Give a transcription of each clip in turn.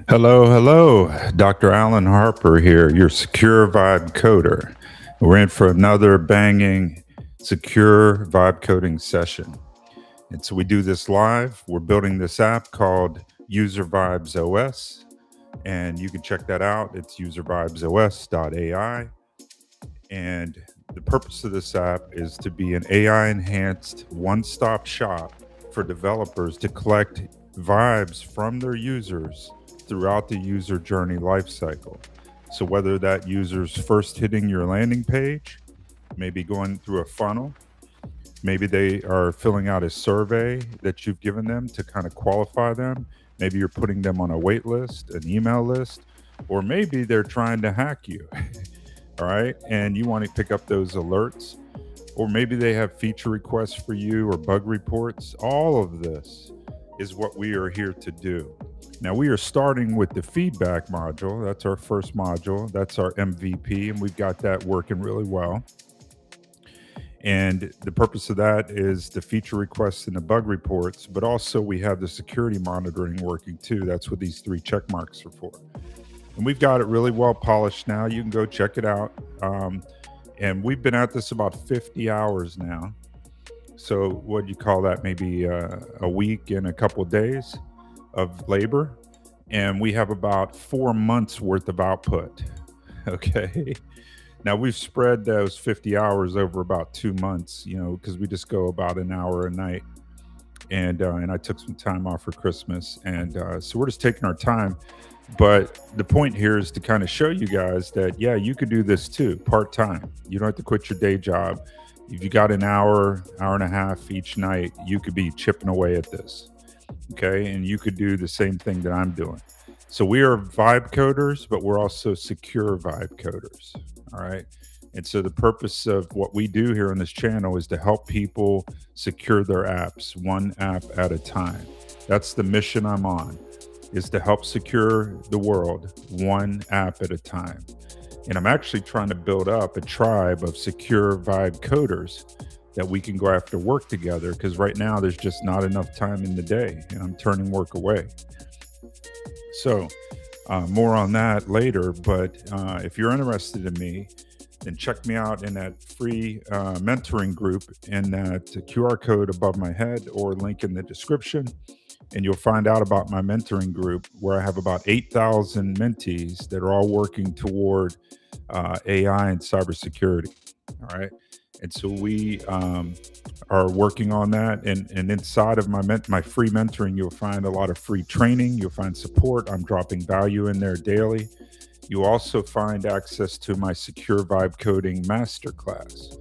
Hello, hello. Dr. Alan Harper here, your secure vibe coder. We're in for another banging secure vibe coding session. And so we do this live. We're building this app called User Vibes OS, and you can check that out. It's uservibesos.ai. And the purpose of this app is to be an AI enhanced one stop shop for developers to collect vibes from their users throughout the user journey lifecycle. So, whether that user's first hitting your landing page, maybe going through a funnel, maybe they are filling out a survey that you've given them to kind of qualify them, maybe you're putting them on a wait list, an email list, or maybe they're trying to hack you. All right. And you want to pick up those alerts, or maybe they have feature requests for you or bug reports. All of this is what we are here to do. Now, we are starting with the feedback module. That's our first module. That's our MVP, and we've got that working really well. And the purpose of that is the feature requests and the bug reports, but also we have the security monitoring working too. That's what these three check marks are for. And we've got it really well polished now. You can go check it out. And we've been at this about 50 hours now. So what do you call that? Maybe a week and a couple of days of labor. And we have about 4 months worth of output. Okay. Now we've spread those 50 hours over about 2 months, because we just go about an hour a night. And I took some time off for Christmas. And so we're just taking our time. But the point here is to kind of show you guys that, yeah, you could do this too, part time. You don't have to quit your day job. If you got an hour, hour and a half each night, you could be chipping away at this. Okay. And you could do the same thing that I'm doing. So we are vibe coders, but we're also secure vibe coders. All right. And so the purpose of what we do here on this channel is to help people secure their apps one app at a time. That's the mission I'm on, is to help secure the world one app at a time. And I'm actually trying to build up a tribe of secure vibe coders that we can go after work together, because right now there's just not enough time in the day and I'm turning work away. So more on that later. But if you're interested in me, then check me out in that free mentoring group in that QR code above my head or link in the description. And you'll find out about my mentoring group, where I have about 8,000 mentees that are all working toward AI and cybersecurity. All right. And so we are working on that. And inside of my free mentoring, you'll find a lot of free training. You'll find support. I'm dropping value in there daily. You'll also find access to my Secure Vibe Coding Masterclass,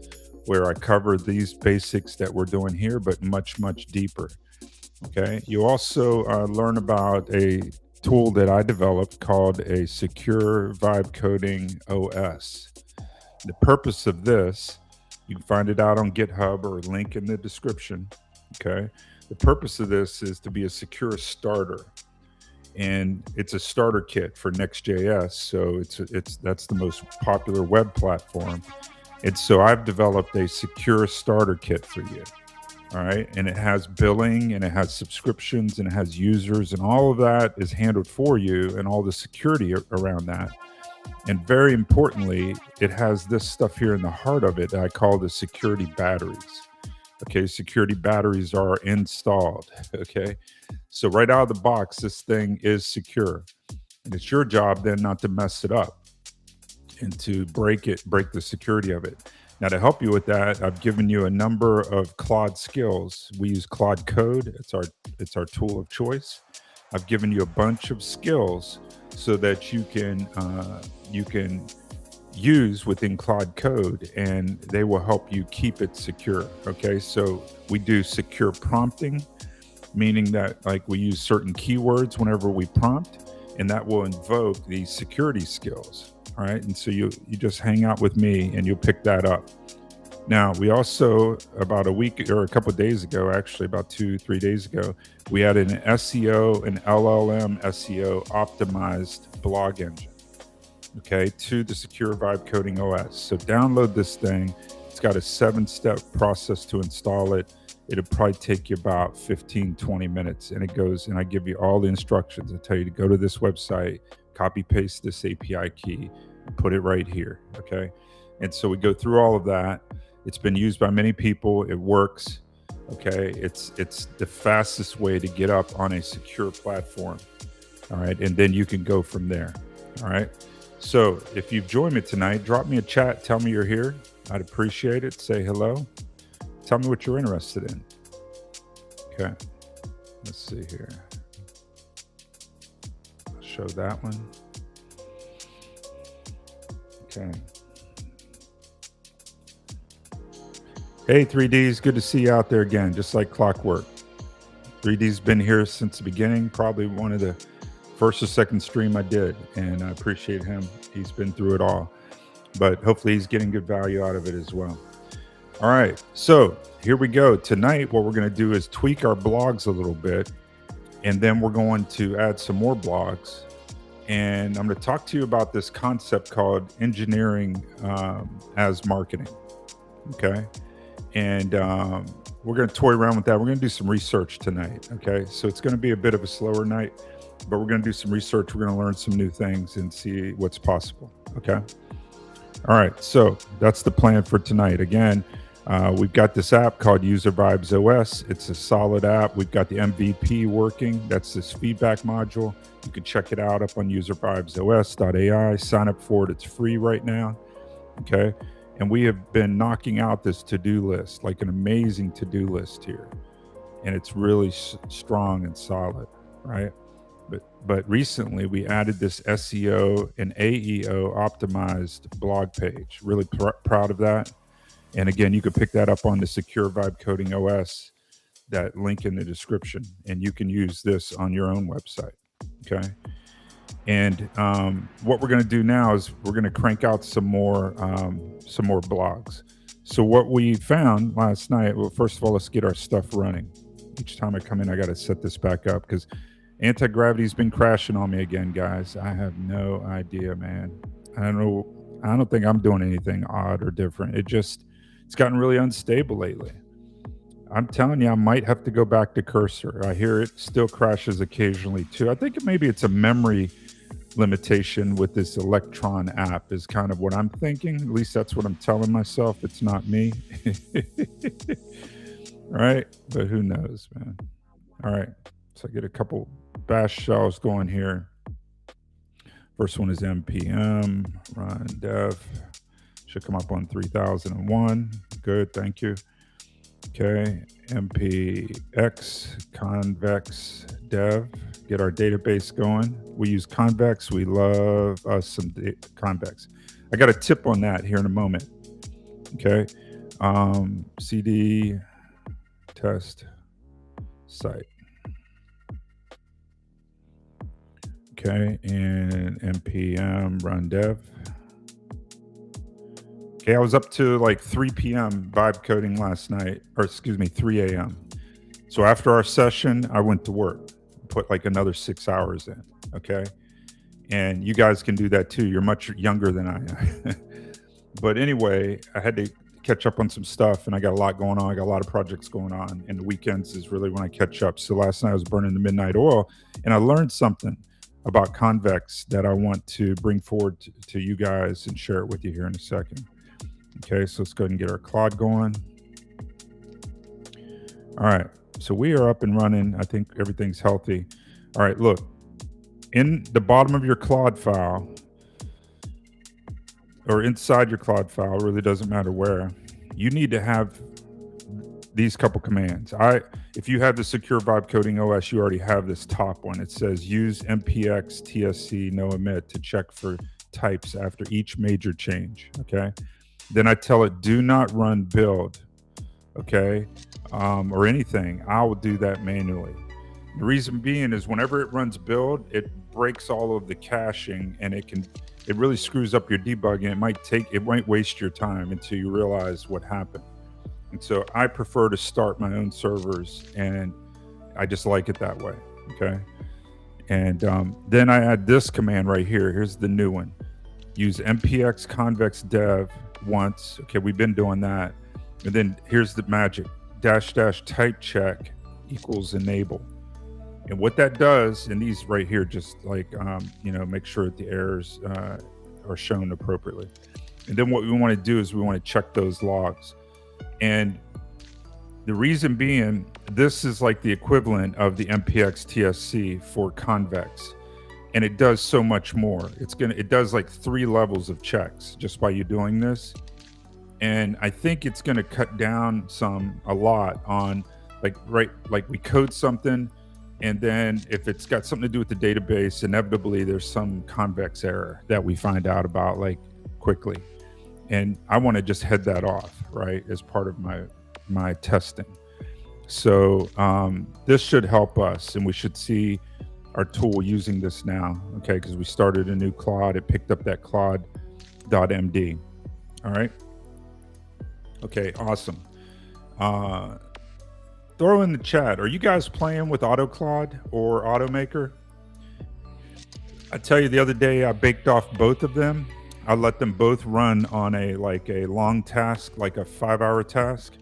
where I cover these basics that we're doing here, but much, much deeper. Okay. You also learn about a tool that I developed called a Secure Vibe Coding OS. The purpose of this, you can find it out on GitHub or link in the description. Okay. The purpose of this is to be a secure starter. And it's a starter kit for Next.js. So that's the most popular web platform. And so I've developed a secure starter kit for you. All right. And it has billing and it has subscriptions and it has users, and all of that is handled for you, and all the security around that. And very importantly, it has this stuff here in the heart of it that I call the security batteries. Okay. Security batteries are installed. Okay. So right out of the box, this thing is secure. And it's your job then not to mess it up and to break the security of it. Now, to help you with that, I've given you a number of Claude skills. We use Claude Code. It's our tool of choice. I've given you a bunch of skills so that you can use within Claude Code, and they will help you keep it secure. Okay, so we do secure prompting, meaning that like we use certain keywords whenever we prompt, and that will invoke these security skills. All right. And so you just hang out with me and you'll pick that up. Now, we also, about a week or a couple of days ago, actually about 2-3 days ago, we had an SEO, an LLM SEO optimized blog engine, okay, to the Secure Vibe Coding OS. So download this thing. It's got a 7-step process to install it. It'll probably take you about 15, 20 minutes. And it goes, and I give you all the instructions. I tell you to go to this website, copy paste this API key, and put it right here. Okay. And so we go through all of that. It's been used by many people. It works. Okay. It's the fastest way to get up on a secure platform. All right. And then you can go from there. All right. So if you've joined me tonight, drop me a chat. Tell me you're here. I'd appreciate it. Say hello. Tell me what you're interested in. Okay. Let's see here. I'll show that one. Okay. Hey, 3Ds. Good to see you out there again, just like clockwork. 3D's been here since the beginning, probably one of the first or second stream I did, and I appreciate him. He's been through it all, but hopefully he's getting good value out of it as well. All right, so here we go. Tonight, what we're going to do is tweak our blogs a little bit, and then we're going to add some more blogs. And I'm going to talk to you about this concept called engineering as marketing. Okay, and we're going to toy around with that. We're going to do some research tonight. Okay, so it's going to be a bit of a slower night, but we're going to do some research. We're going to learn some new things and see what's possible. Okay. All right. So that's the plan for tonight. Again, we've got this app called User Vibes OS. It's a solid app. We've got the MVP working. That's this feedback module. You can check it out up on uservibesos.ai. Sign up for it. It's free right now. Okay. And we have been knocking out this to-do list, like an amazing to-do list here. And it's really strong and solid, right? But recently we added this SEO and AEO optimized blog page. Really proud of that. And again, you can pick that up on the Secure Vibe Coding OS, that link in the description, and you can use this on your own website. Okay. And what we're going to do now is we're going to crank out some more blogs. So what we found last night, well, first of all, let's get our stuff running. Each time I come in, I got to set this back up because anti-gravity's been crashing on me again, guys. I have no idea, man. I don't think I'm doing anything odd or different. It's gotten really unstable lately. I'm telling you, I might have to go back to Cursor. I hear it still crashes occasionally too. I think maybe it's a memory limitation with this Electron app is kind of what I'm thinking. At least that's what I'm telling myself. It's not me. All right. But who knows, man. All right. So I get a couple bash shells going here. First one is npm run dev. Should come up on 3001. Good, thank you. Okay, mpx convex dev. Get our database going. We use Convex. We love us some Convex. I got a tip on that here in a moment. Okay, cd test site. Okay, and npm run dev. Okay, I was up to like 3 p.m. vibe coding last night, or excuse me, 3 a.m. So after our session, I went to work, put like another 6 hours in. Okay, and you guys can do that too. You're much younger than I am. But anyway, I had to catch up on some stuff, and I got a lot going on. I got a lot of projects going on, and the weekends is really when I catch up. So last night I was burning the midnight oil, and I learned something about Convex that I want to bring forward to you guys and share it with you here in a second. Okay, so let's go ahead and get our Claude going. All right, so we are up and running. I think everything's healthy. All right, look, in the bottom of your Claude file, or inside your Claude file, really doesn't matter where, you need to have these couple commands. If you have the Secure Vibe Coding OS, you already have this top one. It says use npx tsc no emit to check for types after each major change. Okay. Then I tell it, do not run build, okay, or anything. I will do that manually. The reason being is whenever it runs build, it breaks all of the caching, and it really screws up your debugging. It might waste your time until you realize what happened. And so I prefer to start my own servers, and I just like it that way, okay? And then I add this command right here. Here's the new one. Use npx convex dev once. Okay, we've been doing that. And then here's the magic. dash dash type check equals enable. And what that does, and these right here, just like, make sure that the errors are shown appropriately. And then what we want to do is we want to check those logs. And the reason being, this is like the equivalent of the MPX TSC for convex. And it does so much more. It does like 3 levels of checks just by you doing this. And I think it's going to cut down a lot on like we code something, and then if it's got something to do with the database, inevitably there's some convex error that we find out about like quickly. And I want to just head that off, right, as part of my testing. So this should help us, and we should see our tool using this now, okay, because we started a new Claude. It picked up that Claude.md. All right. Okay, awesome. Throw in the chat, are you guys playing with AutoClaude or AutoMaker? I tell you, the other day I baked off both of them. I let them both run on a long task, like a 5-hour task,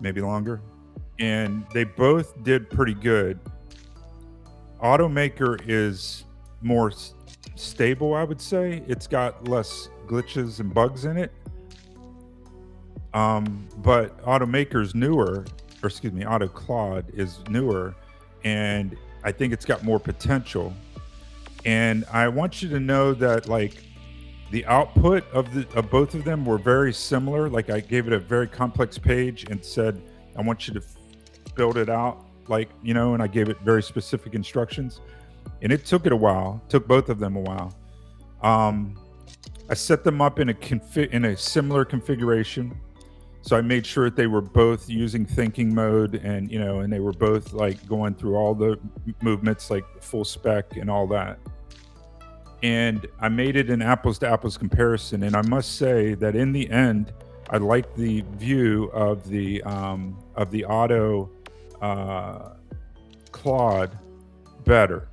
maybe longer. And they both did pretty good. AutoMaker is more stable, I would say. It's got less glitches and bugs in it. But AutoMaker's newer, AutoClaude is newer, and I think it's got more potential. And I want you to know that like the output of both of them were very similar. Like I gave it a very complex page and said, I want you to build it out, and I gave it very specific instructions. And it took both of them a while. I set them up in a similar configuration. So I made sure that they were both using thinking mode, and and they were both like going through all the movements, like full spec and all that. And I made it an apples to apples comparison. And I must say that in the end, I like the view of the Auto Claude better.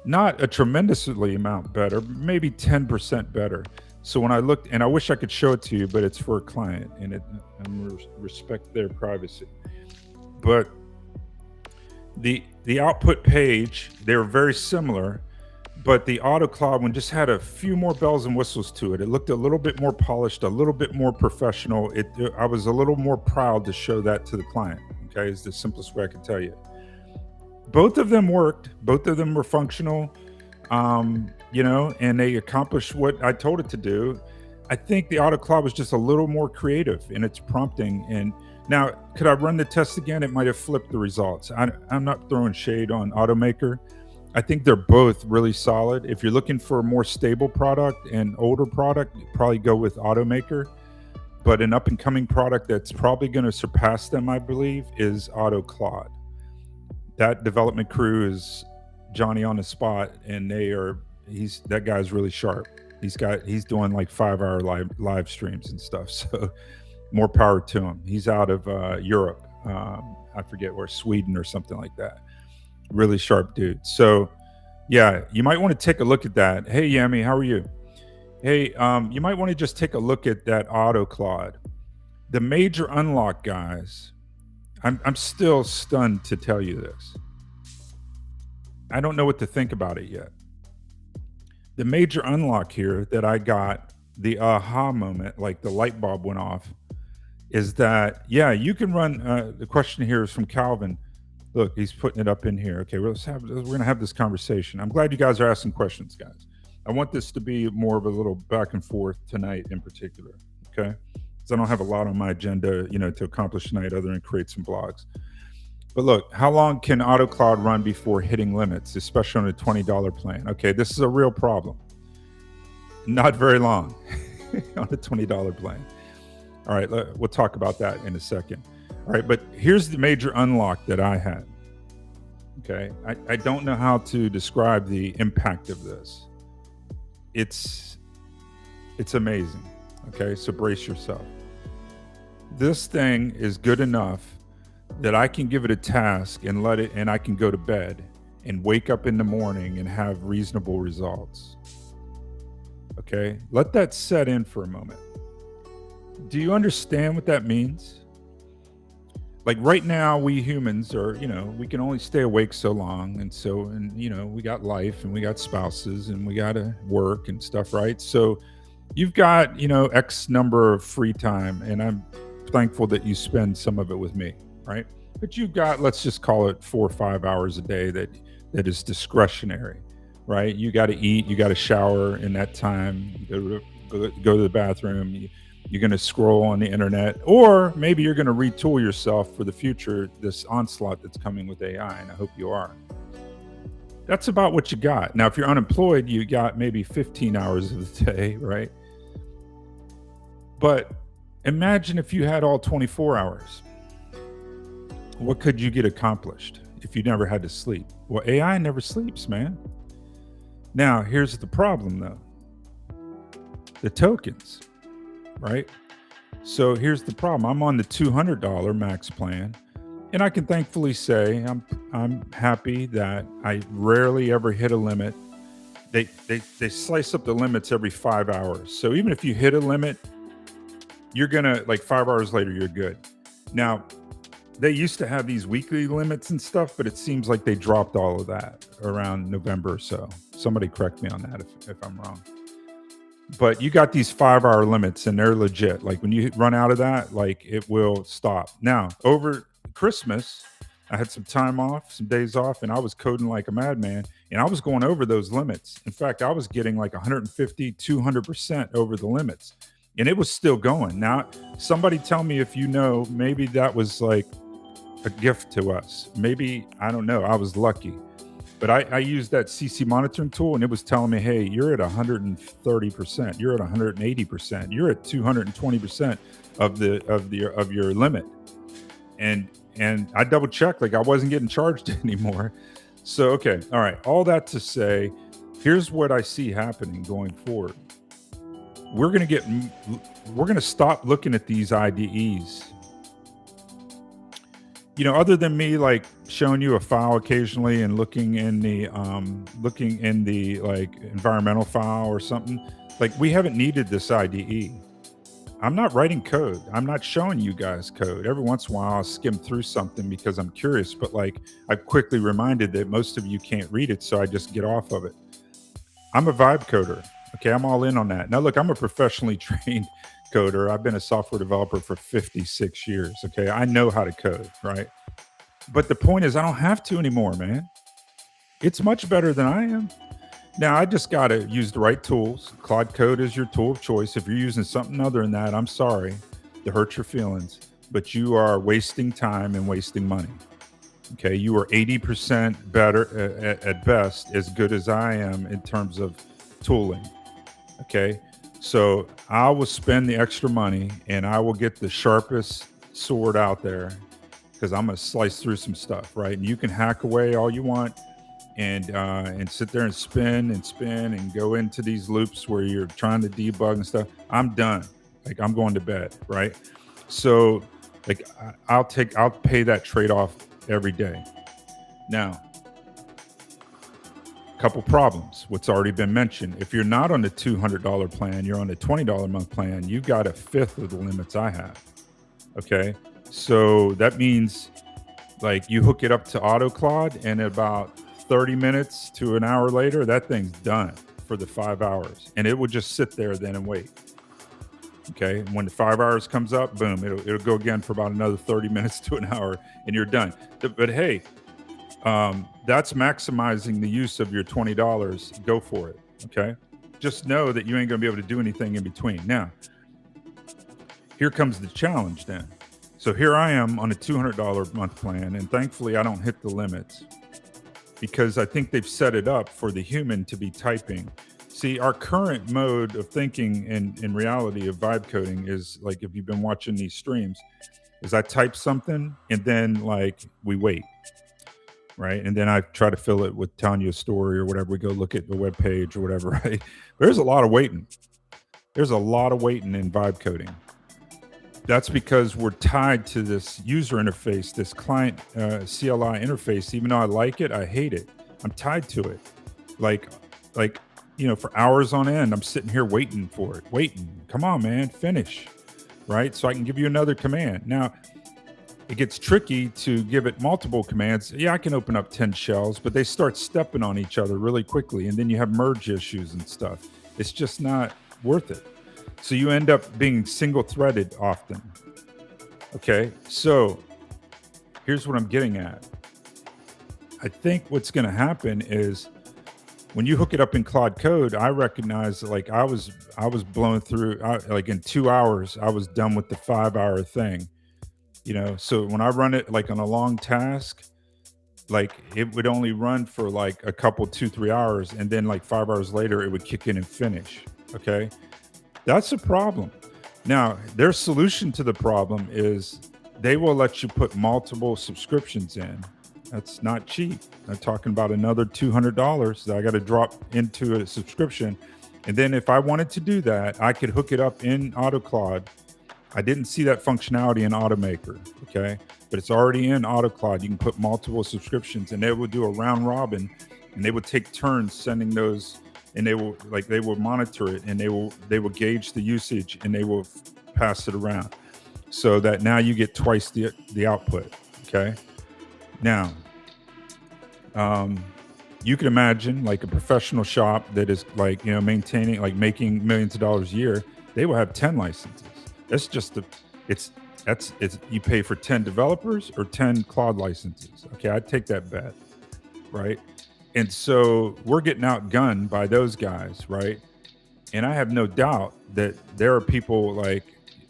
Not a tremendously amount better, maybe 10% better. So when I looked, and I wish I could show it to you, but it's for a client, and I respect their privacy. But the output page, they were very similar, but the AutoClaude one just had a few more bells and whistles to it. It looked a little bit more polished, a little bit more professional. I was a little more proud to show that to the client. Okay, is the simplest way I can tell you. Both of them worked. Both of them were functional. And they accomplished what I told it to do. I think the AutoClaude was just a little more creative in its prompting. And now, could I run the test again? It might have flipped the results. I'm not throwing shade on AutoMaker. I think they're both really solid. If you're looking for a more stable product and older product, probably go with AutoMaker. But an up and coming product that's probably going to surpass them, I believe, is AutoClaude. That development crew is Johnny on the spot, and that guy's really sharp. He's doing like 5-hour live streams and stuff. So more power to him. He's out of Europe. I forget where, Sweden or something like that. Really sharp dude. So yeah, you might want to take a look at that. Hey Yami, how are you? Hey, you might want to just take a look at that AutoClaude. The major unlock, guys. I'm still stunned to tell you this. I don't know what to think about it yet. The major unlock here that I got, the aha moment, like the light bulb went off, is that, yeah, you can run, the question here is from Calvin. Look, he's putting it up in here. Okay, we're going to have this conversation. I'm glad you guys are asking questions, guys. I want this to be more of a little back and forth tonight in particular, okay? Because I don't have a lot on my agenda, to accomplish tonight other than create some blogs. But look, how long can AutoClaude run before hitting limits, especially on a $20 plan? Okay, this is a real problem. Not very long on a $20 plan. All right, we'll talk about that in a second. All right, but here's the major unlock that I had. Okay, I don't know how to describe the impact of this. It's amazing. Okay, so brace yourself. This thing is good enough that I can give it a task and and I can go to bed and wake up in the morning and have reasonable results. Okay, let that set in for a moment. Do you understand what that means? like right now we humans are, we can only stay awake so long, and we got life and we got spouses and we got to work and stuff, right? So you've got, X number of free time, and I'm thankful that you spend some of it with me, right? But you've got, let's just call it 4 or 5 hours a day that is discretionary, right? You got to eat, you got to shower in that time, go to the bathroom, you're going to scroll on the internet, or maybe you're going to retool yourself for the future, this onslaught that's coming with AI, and I hope you are. That's about what you got. Now, if you're unemployed, you got maybe 15 hours of the day, right? But imagine if you had all 24 hours. What could you get accomplished if you never had to sleep? Well, AI never sleeps, man. Now, here's the problem, though. The tokens, right? So here's the problem. I'm on the $200 max plan, and I can thankfully say I'm happy that I rarely ever hit a limit. They slice up the limits every 5 hours. So even if you hit a limit, you're gonna, like, 5 hours later, you're good. Now, they used to have these weekly limits and stuff, but it seems like they dropped all of that around November or so. Somebody correct me on that if I'm wrong. But you got these 5 hour limits, and they're legit. Like when you run out of that, like, it will stop. Now, over Christmas, I had some time off, some days off, and I was coding like a madman, and I was going over those limits. In fact, I was getting like 150, 200% over the limits, and it was still going. Now, somebody tell me if you know, maybe that was like a gift to us. Maybe, I don't know, I was lucky. But I used that CC monitoring tool, and it was telling me, hey, you're at 130%, you're at 180%, you're at 220% of your limit. And I double checked, like, I wasn't getting charged anymore. So, okay, all right. All that to say, here's what I see happening going forward. We're gonna stop looking at these IDEs. Other than me, like, showing you a file occasionally and looking in the like environmental file or something, like, we haven't needed this IDE. I'm not writing code. I'm not showing you guys code. Every once in a while, I'll skim through something because I'm curious, but, like, I've quickly reminded that most of you can't read it, so I just get off of it. I'm a vibe coder. Okay, I'm all in on that. Now, look, I'm a professionally trained coder. I've been a software developer for 56 years. Okay, I know how to code, right? But the point is, I don't have to anymore, man. It's much better than I am. Now, I just got to use the right tools. Claude Code is your tool of choice. If you're using something other than that, I'm sorry to hurt your feelings, but you are wasting time and wasting money. Okay, you are 80% better at best, as good as I am in terms of tooling. Okay, so I will spend the extra money, and I will get the sharpest sword out there, because I'm going to slice through some stuff, right? And you can hack away all you want, and sit there and spin and go into these loops where you're trying to debug and stuff. I'm done. Like, I'm going to bed, right? So, like, I'll pay that trade-off every day. Now, couple problems. What's already been mentioned. If you're not on the $200 plan, you're on the $20 a month plan, you got a fifth of the limits I have. Okay. So that means, like, you hook it up to AutoClaude, and about 30 minutes to an hour later, that thing's done for the 5 hours, and it will just sit there then and wait. Okay. And when the 5 hours comes up, boom, it'll go again for about another 30 minutes to an hour, and you're done. But hey, that's maximizing the use of your $20. Go for it. Okay. Just know that you ain't going to be able to do anything in between. Now, here comes the challenge then. So here I am on a $200 a month plan, and thankfully I don't hit the limits, because I think they've set it up for the human to be typing. See, our current mode of thinking in reality of vibe coding is, like, if you've been watching these streams, is I type something and then, like, we wait. Right. And then I try to fill it with telling you a story or whatever. We go look at the web page or whatever. Right. There's a lot of waiting. There's a lot of waiting in vibe coding. That's because we're tied to this user interface, this client CLI interface. Even though I like it, I hate it. I'm tied to it. Like, for hours on end, I'm sitting here waiting for it. Waiting. Come on, man, finish. Right. So I can give you another command. Now, It gets tricky to give it multiple commands. Yeah, I can open up 10 shells, but they start stepping on each other really quickly. And then you have merge issues and stuff. It's just not worth it. So you end up being single threaded often. Okay. So here's what I'm getting at. I think what's going to happen is when you hook it up in Claude Code, I recognize that like I was blown through like in 2 hours, I was done with the 5-hour thing. So when I run it like on a long task, like it would only run for like a couple 2-3 hours, and then like 5 hours later it would kick in and finish. Okay, that's a problem. Now their solution to the problem is they will let you put multiple subscriptions in. That's not cheap. I'm talking about another $200 that I got to drop into a subscription. And then if I wanted to do that, I could hook it up in AutoCloud. I didn't see that functionality in Automaker, okay? But it's already in AutoCloud. You can put multiple subscriptions, and they will do a round robin, and they will take turns sending those, and they will monitor it, and they will gauge the usage, and they will pass it around, so that now you get twice the output, okay? Now, you can imagine like a professional shop that is like maintaining, like making millions of dollars a year. They will have 10 licenses. That's just it's you pay for 10 developers or 10 cloud licenses. Okay, I'd take that bet, right? And so we're getting outgunned by those guys, right? And I have no doubt that there are people like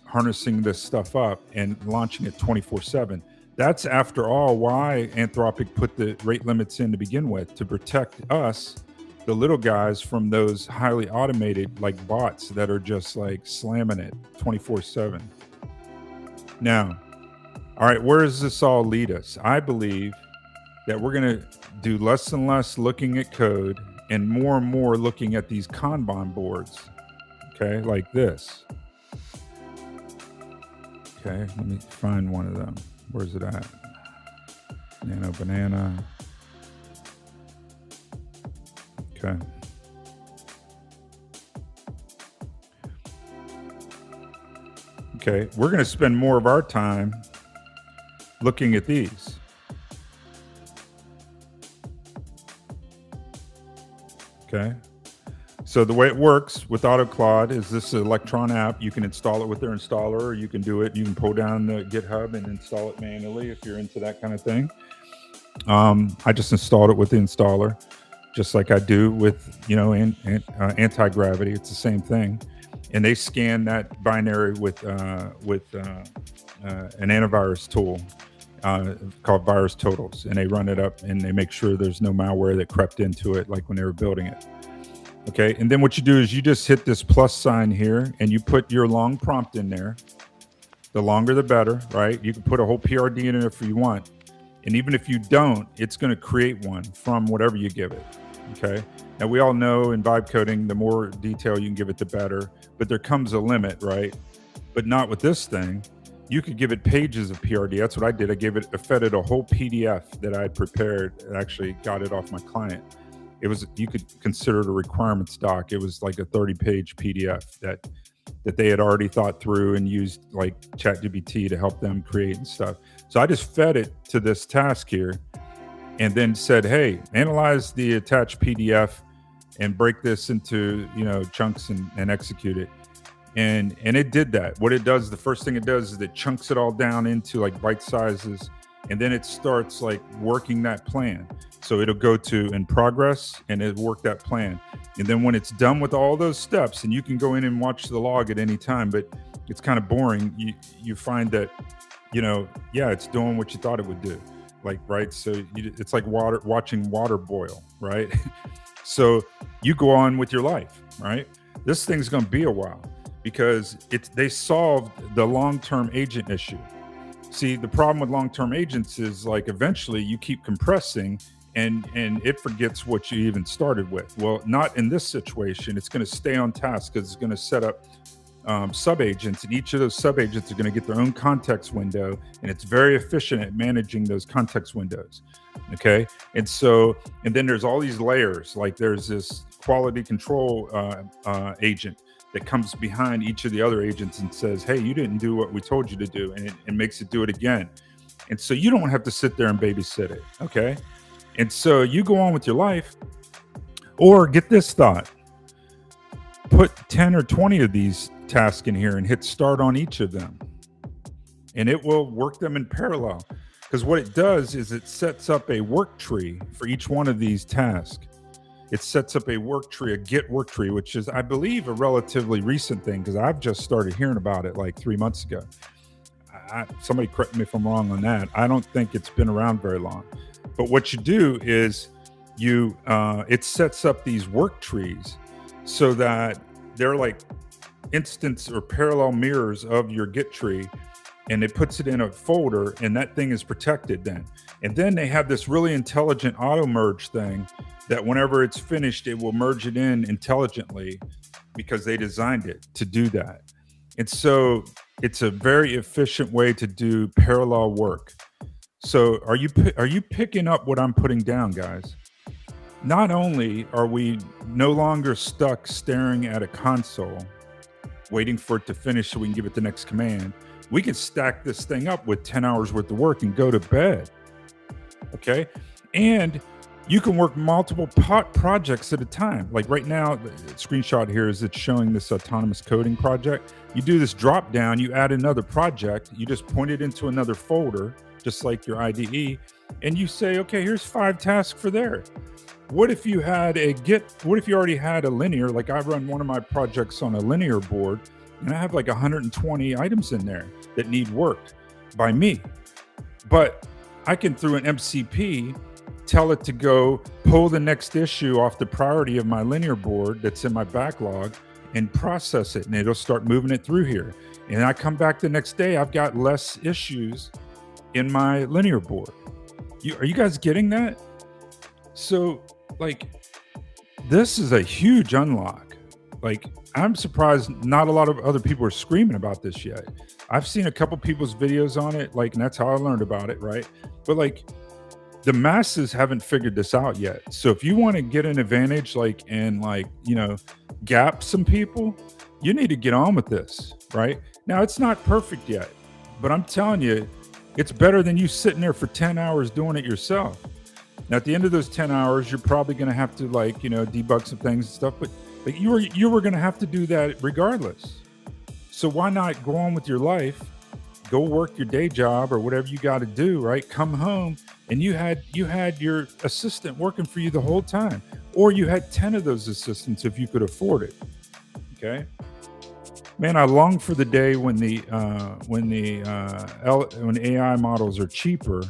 harnessing this stuff up and launching it 24/7. That's, after all, why Anthropic put the rate limits in to begin with, to protect us, the little guys, from those highly automated like bots that are just like slamming it 24/7. Now, all right, where does this all lead us? I believe that we're going to do less and less looking at code and more looking at these Kanban boards, okay, like this. Okay, let me find one of them. Where's it at? Nano banana. Okay. Okay, we're going to spend more of our time looking at these. Okay. So the way it works with AutoCloud is this Electron app. You can install it with their installer, or you can do it. You can pull down the GitHub and install it manually if you're into that kind of thing. I just installed it with the installer, just like I do with anti-gravity. It's the same thing, and they scan that binary with an antivirus tool called VirusTotals, and they run it up and they make sure there's no malware that crept into it, like when they were building it. Okay, and then what you do is you just hit this plus sign here and you put your long prompt in there. The longer the better, right? You can put a whole PRD in it if you want. And even if you don't, it's going to create one from whatever you give it. Okay, now we all know in vibe coding, the more detail you can give it, the better. But there comes a limit, right? But not with this thing. You could give it pages of PRD. That's what I did. I fed it a whole PDF that I had prepared. I actually got it off my client. You could consider it a requirements doc. It was like a 30-page PDF that they had already thought through and used like ChatGPT to help them create and stuff. So I just fed it to this task here and then said, hey, analyze the attached PDF and break this into, chunks and execute it. And it did that. What it does, the first thing it does is it chunks it all down into like bite sizes, and then it starts like working that plan. So it'll go to in progress and it'll work that plan. And then when it's done with all those steps, and you can go in and watch the log at any time, but it's kind of boring. You find that, it's doing what you thought it would do. Like, right. So it's like watching water boil, right? So you go on with your life, right? This thing's going to be a while because they solved the long-term agent issue. See, the problem with long-term agents is like eventually you keep compressing and it forgets what you even started with. Well, not in this situation. It's going to stay on task because it's going to set up sub-agents, and each of those sub-agents are going to get their own context window, and it's very efficient at managing those context windows. Okay. And then there's all these layers, like there's this quality control agent that comes behind each of the other agents and says, hey, you didn't do what we told you to do, and it makes it do it again. And so you don't have to sit there and babysit it. Okay. And so you go on with your life, or get this thought, put 10 or 20 of these tasks in here and hit start on each of them. And it will work them in parallel. Because what it does is it sets up a work tree for each one of these tasks. It sets up a work tree, a Git work tree, which is, I believe, a relatively recent thing because I've just started hearing about it like 3 months ago. Somebody correct me if I'm wrong on that. I don't think it's been around very long. But what you do is it sets up these work trees so that they're like instance or parallel mirrors of your Git tree, and it puts it in a folder, and that thing is protected then. And then they have this really intelligent auto merge thing that whenever it's finished, it will merge it in intelligently because they designed it to do that. And so it's a very efficient way to do parallel work. So are you picking up what I'm putting down, guys? Not only are we no longer stuck staring at a console, waiting for it to finish so we can give it the next command, we can stack this thing up with 10 hours worth of work and go to bed. Okay. And you can work multiple projects at a time. Like right now, the screenshot here is it's showing this autonomous coding project. You do this drop down, you add another project, you just point it into another folder, just like your IDE, and you say, okay, here's 5 tasks for there. What if you had what if you already had a linear, like I run one of my projects on a linear board, and I have like 120 items in there that need worked by me. But I can, through an MCP, tell it to go pull the next issue off the priority of my linear board that's in my backlog and process it, and it'll start moving it through here. And I come back the next day, I've got less issues in my linear board. Are you guys getting that? So, like, this is a huge unlock. Like, I'm surprised not a lot of other people are screaming about this yet. I've seen a couple people's videos on it, like, and that's how I learned about it, right? But like, the masses haven't figured this out yet. So if you want to get an advantage, like, and like, gap some people, you need to get on with this, right? Now, it's not perfect yet, but I'm telling you, it's better than you sitting there for 10 hours doing it yourself. Now, at the end of those 10 hours, you're probably going to have to, like, debug some things and stuff, but like, you were going to have to do that regardless. So why not go on with your life, go work your day job or whatever you got to do, right? Come home and you had your assistant working for you the whole time, or you had 10 of those assistants if you could afford it. Okay. Man, I long for the day when AI models are cheaper,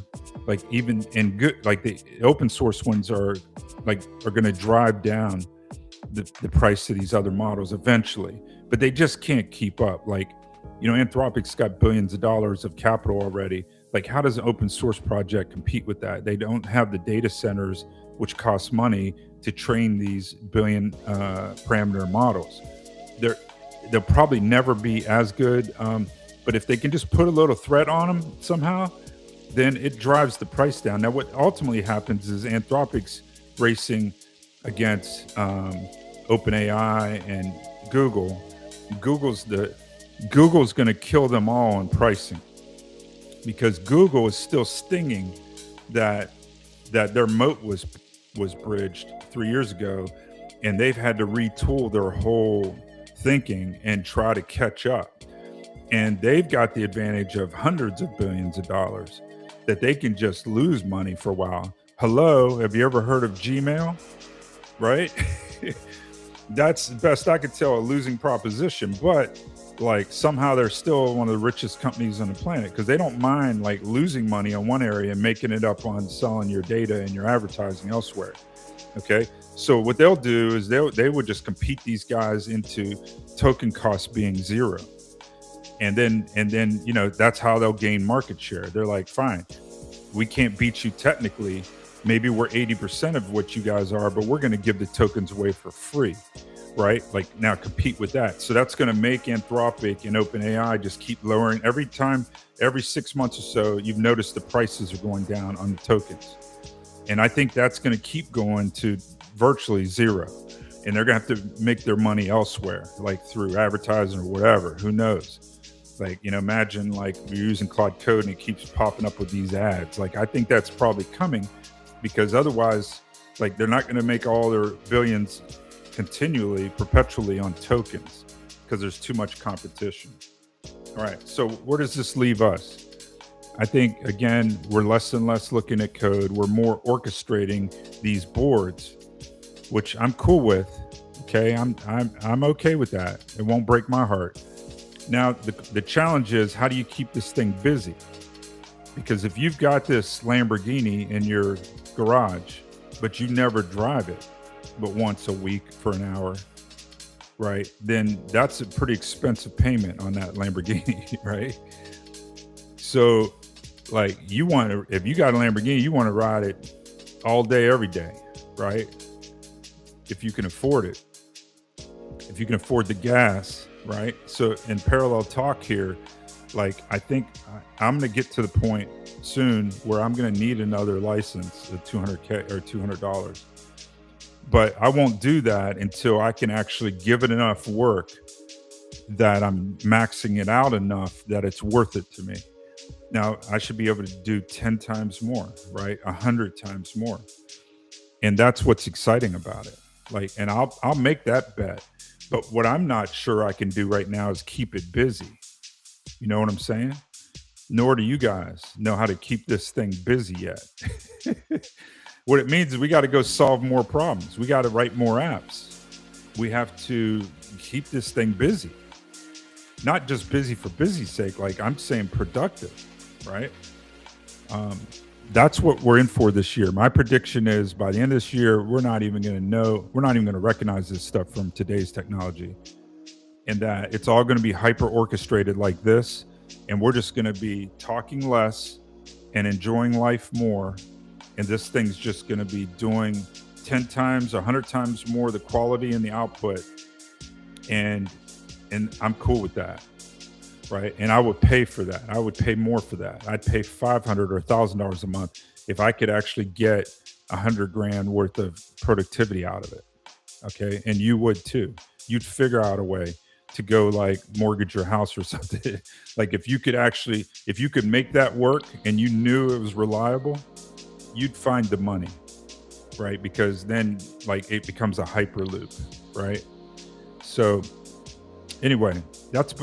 like even in good, like the open source ones are going to drive down the price of these other models eventually, but they just can't keep up. Like, Anthropic's got billions of dollars of capital already. Like, how does an open source project compete with that? They don't have the data centers, which cost money to train these billion parameter models. They'll probably never be as good, but if they can just put a little threat on them somehow, then it drives the price down. Now, what ultimately happens is Anthropic's racing against OpenAI and Google. Google's going to kill them all on pricing, because Google is still stinging that their moat was bridged 3 years ago, and they've had to retool their whole thinking and try to catch up. And they've got the advantage of hundreds of billions of dollars that they can just lose money for a while. Hello, have you ever heard of Gmail? Right? That's the best I could tell, a losing proposition, but like somehow they're still one of the richest companies on the planet, because they don't mind like losing money on one area and making it up on selling your data and your advertising elsewhere. Okay. So what they'll do is they would just compete these guys into token costs being zero. And then, that's how they'll gain market share. They're like, fine, we can't beat you technically. Maybe we're 80% of what you guys are, but we're going to give the tokens away for free, right? Like, now compete with that. So that's going to make Anthropic and OpenAI just keep lowering. Every 6 months or so, you've noticed the prices are going down on the tokens. And I think that's going to keep going to virtually zero. And they're going to have to make their money elsewhere, like through advertising or whatever, who knows? Like, imagine like you're using Claude Code and it keeps popping up with these ads. Like, I think that's probably coming because otherwise, like, they're not going to make all their billions continually, perpetually on tokens because there's too much competition. All right. So, where does this leave us? I think, again, we're less and less looking at code. We're more orchestrating these boards, which I'm cool with. Okay. I'm okay with that. It won't break my heart. Now, the challenge is, how do you keep this thing busy? Because if you've got this Lamborghini in your garage, but you never drive it but once a week for an hour, right? Then that's a pretty expensive payment on that Lamborghini, right? So, like, if you got a Lamborghini, you want to ride it all day, every day, right? If you can afford it, if you can afford the gas, right? So, in parallel talk here, like, I think I'm going to get to the point soon where I'm going to need another license of $200K or $200. But I won't do that until I can actually give it enough work that I'm maxing it out enough that it's worth it to me. Now, I should be able to do 10 times more, right? 100 times more. And that's what's exciting about it. Like, and I'll make that bet. But what I'm not sure I can do right now is keep it busy. You know what I'm saying? Nor do you guys know how to keep this thing busy yet. What it means is we got to go solve more problems. We got to write more apps. We have to keep this thing busy. Not just busy for busy's sake, like I'm saying productive, right? That's what we're in for this year. My prediction is by the end of this year, we're not even going to recognize this stuff from today's technology. And that it's all going to be hyper orchestrated like this. And we're just going to be talking less and enjoying life more. And this thing's just going to be doing 10 times, 100 times more the quality and the output. And I'm cool with that, right? And I would pay for that. I would pay more for that. I'd pay $500 or $1,000 a month if I could actually get $100,000 worth of productivity out of it. Okay, and you would too. You'd figure out a way to go like mortgage your house or something. Like if you could make that work and you knew it was reliable, you'd find the money, right? Because then like it becomes a hyperloop, right? So anyway, that's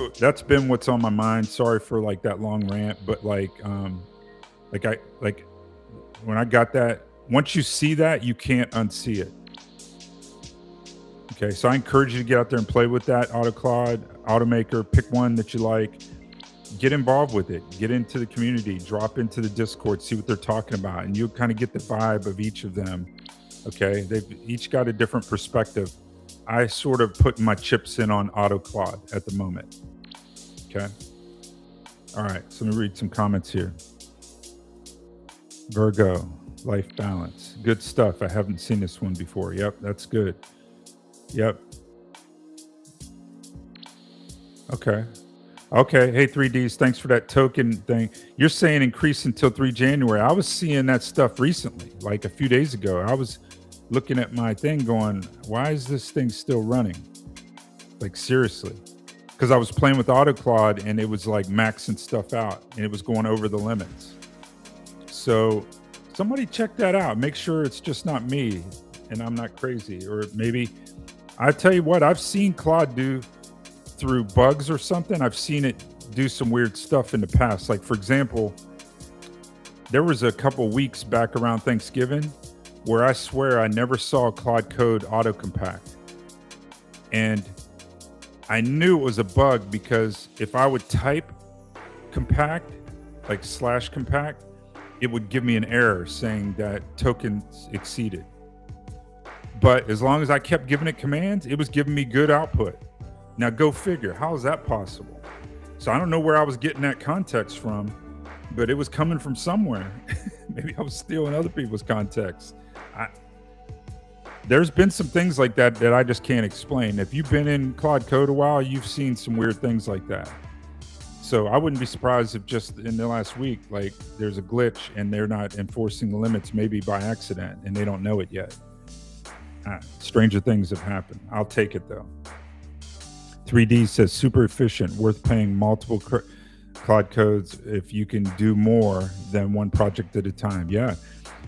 been what's on my mind. Sorry for like that long rant, but when I got that, once you see that, you can't unsee it. Okay, so I encourage you to get out there and play with that AutoClad, Automaker, pick one that you like, get involved with it, get into the community, drop into the Discord, see what they're talking about, and you'll kind of get the vibe of each of them. Okay, they've each got a different perspective. I sort of put my chips in on AutoClad at the moment. Okay. All right, so let me read some comments here. Virgo, life balance. Good stuff. I haven't seen this one before. Yep, that's good. Yep. Okay. Hey, 3Ds, thanks for that token thing. You're saying increase until 3 January. I was seeing that stuff recently, like a few days ago. I was looking at my thing going, why is this thing still running? Like seriously. Because I was playing with AutoClad and it was like maxing stuff out and it was going over the limits. So somebody check that out. Make sure it's just not me and I'm not crazy. Or maybe, I tell you what, I've seen Claude do through bugs or something. I've seen it do some weird stuff in the past. Like for example, there was a couple weeks back around Thanksgiving where I swear I never saw Claude Code auto compact. And I knew it was a bug because if I would type compact, like /compact, it would give me an error saying that tokens exceeded. But as long as I kept giving it commands, it was giving me good output. Now go figure, how is that possible? So I don't know where I was getting that context from, but it was coming from somewhere. Maybe I was stealing other people's context. There's been some things like that I just can't explain. If you've been in Claude Code a while, you've seen some weird things like that. So I wouldn't be surprised if just in the last week, like there's a glitch and they're not enforcing the limits maybe by accident and they don't know it yet. Stranger things have happened. I'll take it though. 3D says super efficient, worth paying multiple cloud codes if you can do more than one project at a time. Yeah.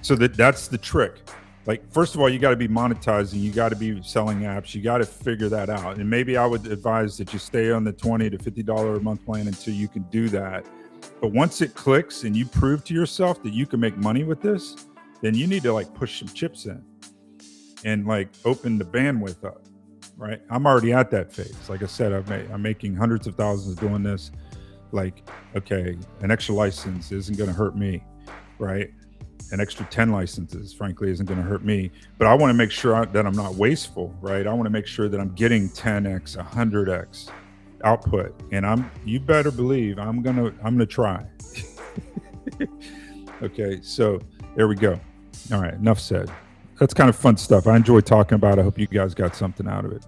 So that's the trick. Like, first of all, you got to be monetizing. You got to be selling apps. You got to figure that out. And maybe I would advise that you stay on the $20 to $50 a month plan until you can do that. But once it clicks and you prove to yourself that you can make money with this, then you need to like push some chips in and like open the bandwidth up, right? I'm already at that phase. Like I said, I'm making hundreds of thousands doing this. Like, okay, an extra license isn't going to hurt me, right? An extra 10 licenses, frankly, isn't going to hurt me. But I want to make sure that I'm not wasteful, right? I want to make sure that I'm getting 10x, 100x output. And you better believe I'm gonna try. Okay, so there we go. All right, enough said. That's kind of fun stuff. I enjoy talking about it. I hope you guys got something out of it.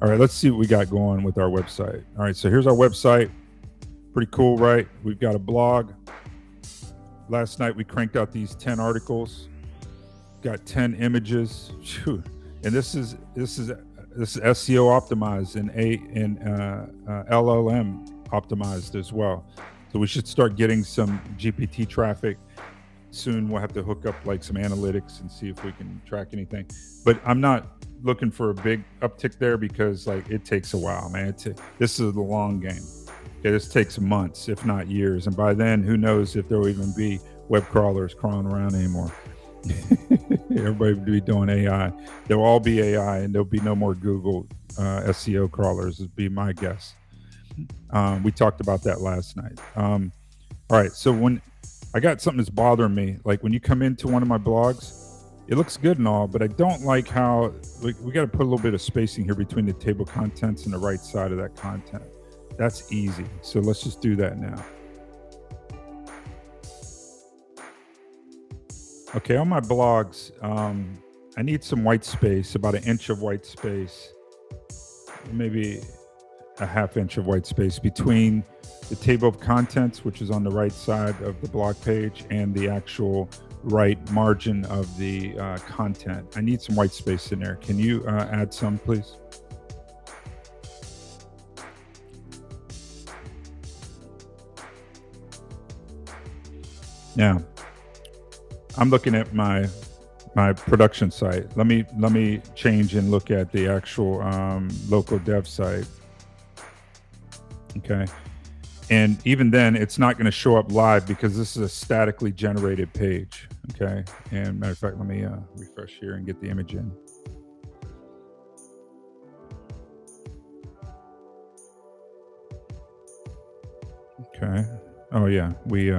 All right, let's see what we got going with our website. All right, so here's our website. Pretty cool, right? We've got a blog. Last night we cranked out these 10 articles. Got 10 images. Whew. And this is SEO optimized and LLM optimized as well. So we should start getting some GPT traffic soon. We'll have to hook up like some analytics and see if we can track anything. But I'm not looking for a big uptick there because like it takes a while, man. This is the long game. Okay, this takes months, if not years. And by then, who knows if there will even be web crawlers crawling around anymore. Everybody will be doing AI. They'll all be AI and there'll be no more Google SEO crawlers, would be my guess. We talked about that last night. All right, so when I got something that's bothering me, like when you come into one of my blogs, it looks good and all, but I don't like how we got to put a little bit of spacing here between the table contents and the right side of that content. That's easy. So let's just do that now. Okay, on my blogs, I need some white space, about an inch of white space, maybe a half inch of white space between the table of contents, which is on the right side of the blog page, and the actual right margin of the content. I need some white space in there. Can you add some, please? Now, I'm looking at my production site. Let me change and look at the actual local dev site. Okay, and even then, it's not going to show up live because this is a statically generated page. Okay, and matter of fact, let me refresh here and get the image in. Okay. Oh yeah, we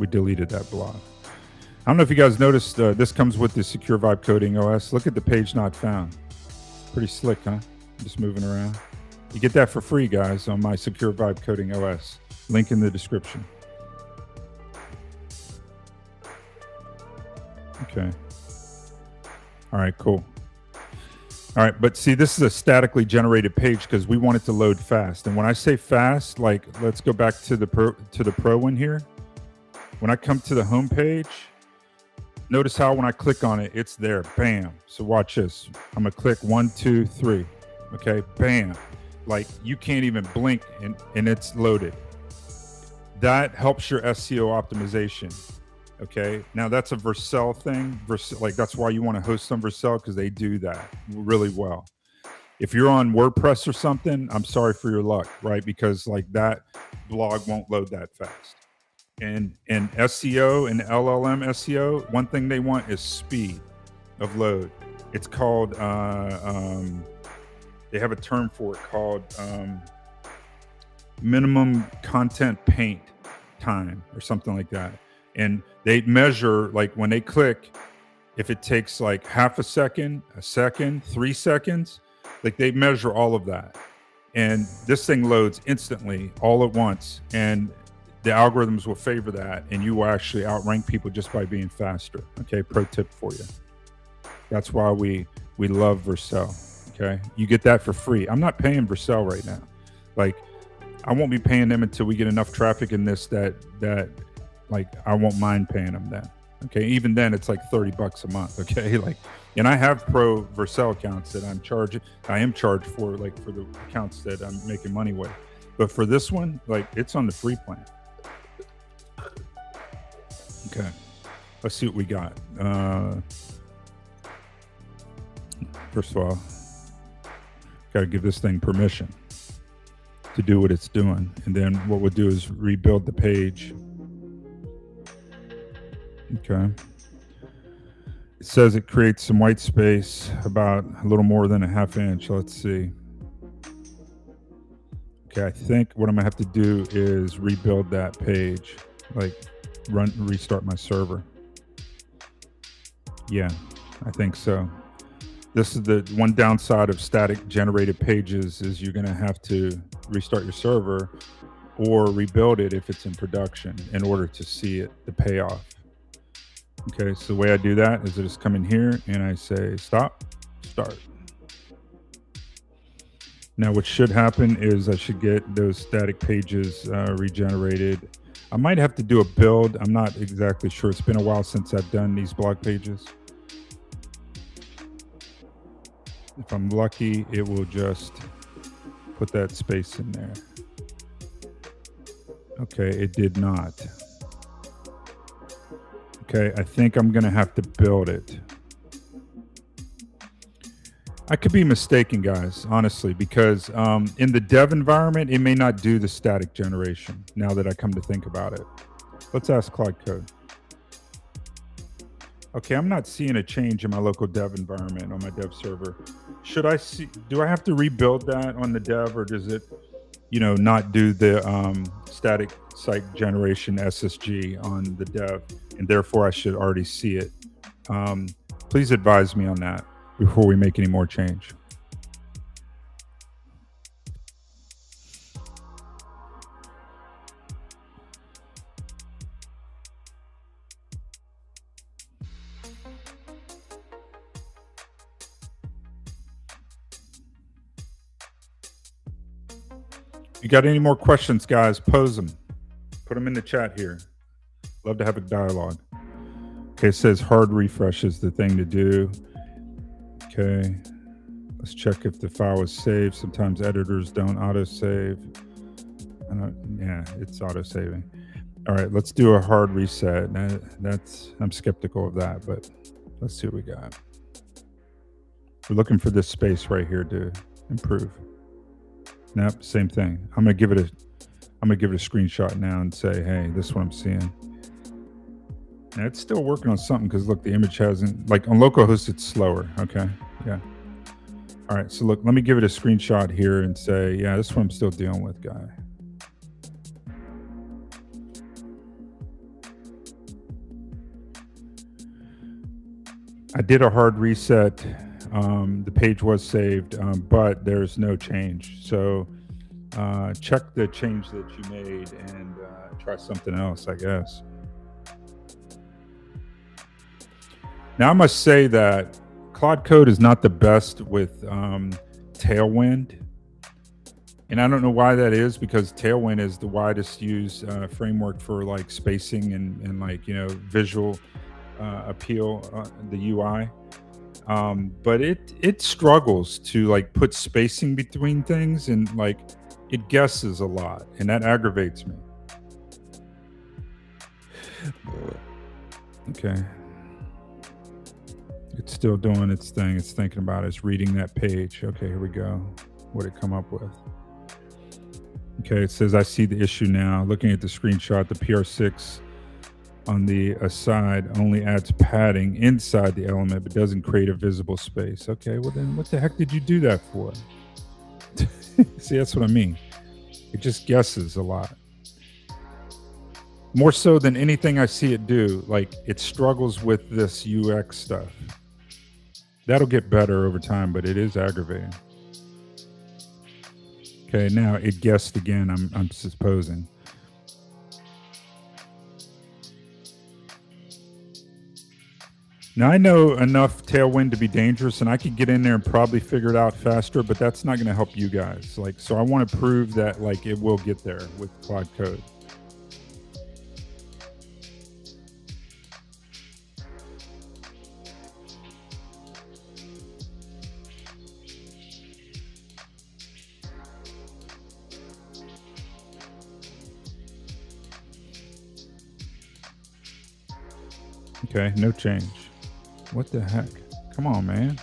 deleted that blog. I don't know if you guys noticed, this comes with the Secure Vibe Coding OS. Look at the page not found. Pretty slick, huh? Just moving around. You get that for free, guys, on my Secure Vibe Coding OS. Link in the description. Okay. All right, cool. All right, but see, this is a statically generated page because we want it to load fast. And when I say fast, like, let's go back to the pro one here. When I come to the home page, notice how when I click on it, it's there, bam. So watch this. I'm gonna click 1, 2, 3. Okay, bam. Like you can't even blink and it's loaded. That helps your SEO optimization. Okay, now that's a Vercel thing. Like that's why you want to host on Vercel because they do that really well. If you're on WordPress or something, I'm sorry for your luck, right? Because like that blog won't load that fast. And SEO and LLM SEO, one thing they want is speed of load. It's called they have a term for it called minimum content paint time or something like that. And they measure, like when they click, if it takes like half a second, 3 seconds, like they measure all of that. And this thing loads instantly all at once. And the algorithms will favor that. And you will actually outrank people just by being faster. Okay, pro tip for you. That's why we love Vercel. Okay, you get that for free. I'm not paying Vercel right now. Like I won't be paying them until we get enough traffic in this that like I won't mind paying them then. Okay, even then it's like $30 a month. Okay, like, and I have pro Vercel accounts that I am charged for, like for the accounts that I'm making money with. But for this one, like it's on the free plan. Okay, let's see what we got. First of all, got to give this thing permission to do what it's doing. And then what we'll do is rebuild the page. Okay. It says it creates some white space about a little more than a half inch. Let's see. Okay, I think what I'm gonna have to do is rebuild that page, like restart my server. Yeah, I think so. This is the one downside of static generated pages is you're gonna have to restart your server or rebuild it if it's in production in order to see it, the payoff. Okay, so the way I do that is I just come in here and I say stop, start. Now what should happen is I should get those static pages regenerated. I might have to do a build. I'm not exactly sure. It's been a while since I've done these blog pages. If I'm lucky, it will just put that space in there. Okay, it did not. Okay, I think I'm gonna have to build it. I could be mistaken, guys, honestly, because in the dev environment, it may not do the static generation, now that I come to think about it. Let's ask Claude Code. Okay, I'm not seeing a change in my local dev environment on my dev server. Do I have to rebuild that on the dev, or does it, not do the static site generation SSG on the dev, and therefore I should already see it? Please advise me on that before we make any more change. You got any more questions, guys? Pose them. Put them in the chat here. Love to have a dialogue. Okay, it says hard refresh is the thing to do. Okay, let's check if the file is saved. Sometimes editors don't auto-save. Yeah, it's auto-saving. All right, let's do a hard reset. I'm skeptical of that, but let's see what we got. We're looking for this space right here to improve. Nope, same thing. I'm gonna give it a screenshot now and say, hey, this is what I'm seeing. Now it's still working on something because look, the image hasn't, like on localhost, it's slower. Okay, yeah. All right, so look, let me give it a screenshot here and say, yeah, this is what I'm still dealing with, guy. I did a hard reset. The page was saved, but there's no change. So check the change that you made and try something else, I guess. Now, I must say that Claude Code is not the best with Tailwind. And I don't know why that is, because Tailwind is the widest used framework for like spacing and like, visual appeal, the UI. But it struggles to like put spacing between things, and like it guesses a lot, and that aggravates me. Okay. It's still doing its thing. It's thinking about it. It's reading that page. Okay, here we go. What did it come up with? Okay, it says, I see the issue now. Looking at the screenshot, the PR6 on the aside only adds padding inside the element, but doesn't create a visible space. Okay, well then what the heck did you do that for? See, that's what I mean. It just guesses a lot. More so than anything I see it do. Like, it struggles with this UX stuff. That'll get better over time, but it is aggravating. Okay, now it guessed again, I'm supposing. Now, I know enough Tailwind to be dangerous, and I could get in there and probably figure it out faster, but that's not going to help you guys. Like, so I want to prove that like it will get there with Claude Code. Okay, no change. What the heck? Come on, man.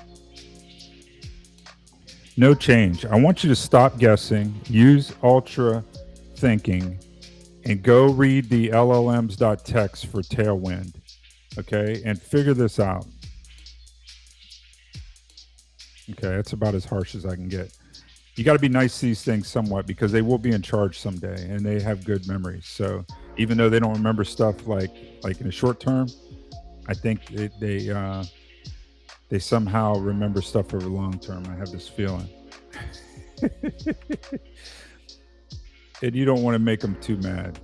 No change. I want you to stop guessing, use ultra thinking, and go read the llms.txt for Tailwind. Okay, and figure this out. Okay, that's about as harsh as I can get. You got to be nice to these things somewhat because they will be in charge someday and they have good memories. So even though they don't remember stuff like in the short term, I think they somehow remember stuff over the long term. I have this feeling. And you don't want to make them too mad.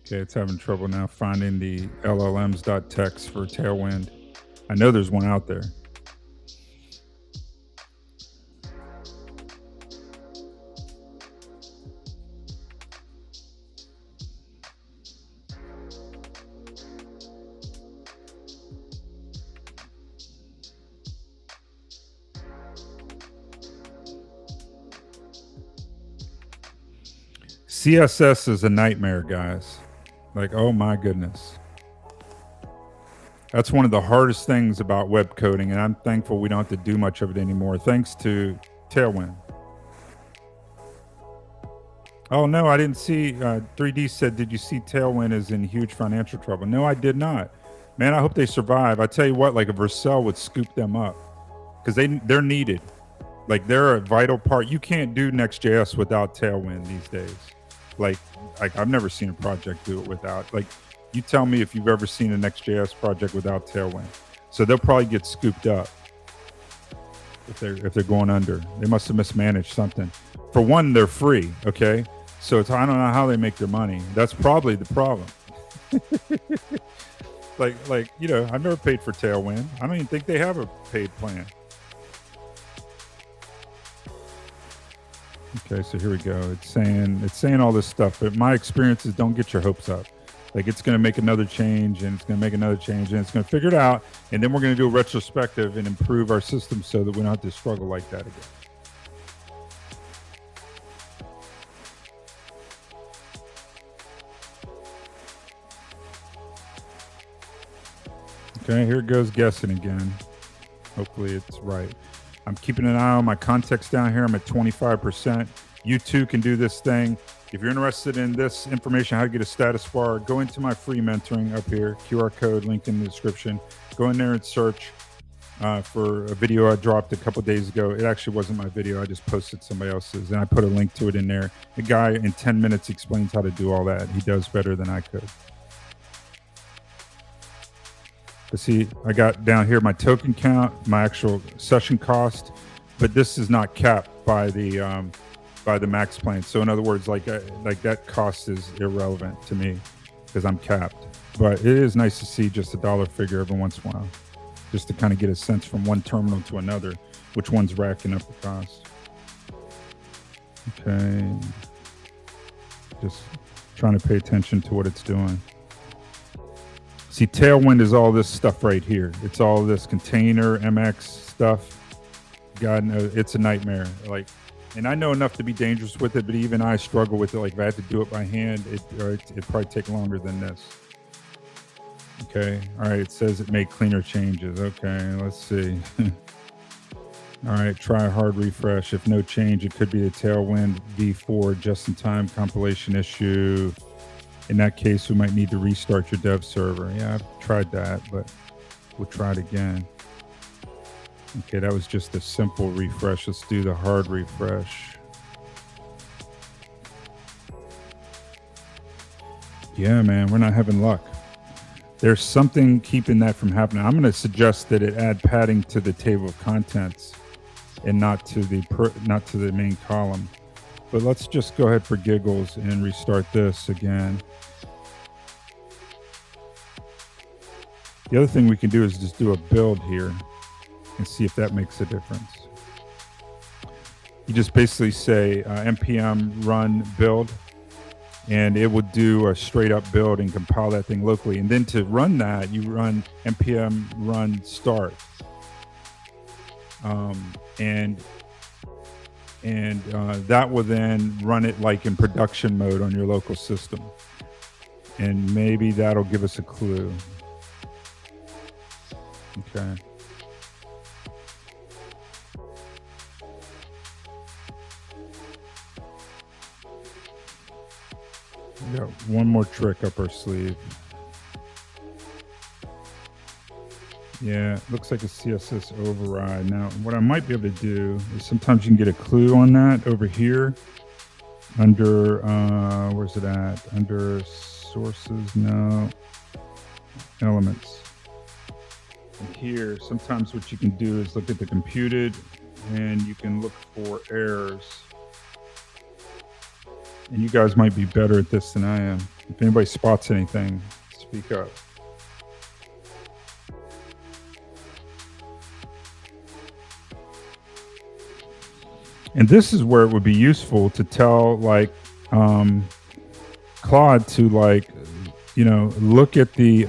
Okay, it's having trouble now finding the llms.txt for Tailwind. I know there's one out there. CSS is a nightmare, guys. Like, oh my goodness. That's one of the hardest things about web coding, and I'm thankful we don't have to do much of it anymore, thanks to Tailwind. Oh, no, I didn't see. 3D said, did you see Tailwind is in huge financial trouble? No, I did not. Man, I hope they survive. I tell you what, like a Vercel would scoop them up because they're needed. Like, they're a vital part. You can't do Next.js without Tailwind these days. Like I've never seen a project do it without. Like, you tell me if you've ever seen a Next.js project without Tailwind. So they'll probably get scooped up if they're going under. They must have mismanaged something. For one, they're free. Okay, so I don't know how they make their money. That's probably the problem. like I've never paid for Tailwind. I don't even think they have a paid plan. Okay, so here we go. It's saying all this stuff, but my experience is don't get your hopes up. Like, it's going to make another change, and it's going to make another change, and it's going to figure it out, and then we're going to do a retrospective and improve our system so that we don't have to struggle like that again. Okay, here it goes guessing again. Hopefully it's right. I'm keeping an eye on my context down here. I'm at 25%. You too can do this thing. If you're interested in this information, how to get a status bar, go into my free mentoring up here, QR code, link in the description. Go in there and search for a video I dropped a couple days ago. It actually wasn't my video. I just posted somebody else's, and I put a link to it in there. The guy in 10 minutes explains how to do all that. He does better than I could. But see, I got down here my token count, my actual session cost, but this is not capped by the max plan. So in other words, like that cost is irrelevant to me because I'm capped. But it is nice to see just a dollar figure every once in a while, just to kind of get a sense from one terminal to another, which one's racking up the cost. Okay, just trying to pay attention to what it's doing. See, Tailwind is all this stuff right here. It's all this container MX stuff. God knows, it's a nightmare. Like, and I know enough to be dangerous with it, but even I struggle with it. Like, if I had to do it by hand, it'd probably take longer than this. Okay, all right, it says it made cleaner changes. Okay, let's see. All right, try a hard refresh. If no change, it could be the Tailwind v4 just-in-time compilation issue. In that case, we might need to restart your dev server. Yeah, I've tried that, but we'll try it again. Okay, that was just a simple refresh. Let's do the hard refresh. Yeah, man, we're not having luck. There's something keeping that from happening. I'm going to suggest that it add padding to the table of contents and not to the main column. But let's just go ahead for giggles and restart this again. The other thing we can do is just do a build here and see if that makes a difference. You just basically say npm run build, and it will do a straight up build and compile that thing locally. And then to run that, you run npm run start. and that will then run it like in production mode on your local system, and maybe that'll give us a clue. Okay. We got one more trick up our sleeve. Yeah, looks like a CSS override. Now, what I might be able to do is sometimes you can get a clue on that over here under, where's it at? Under sources, no, elements. And here, sometimes what you can do is look at the computed and you can look for errors. And you guys might be better at this than I am. If anybody spots anything, speak up. And this is where it would be useful to tell like Claude to like, look at the,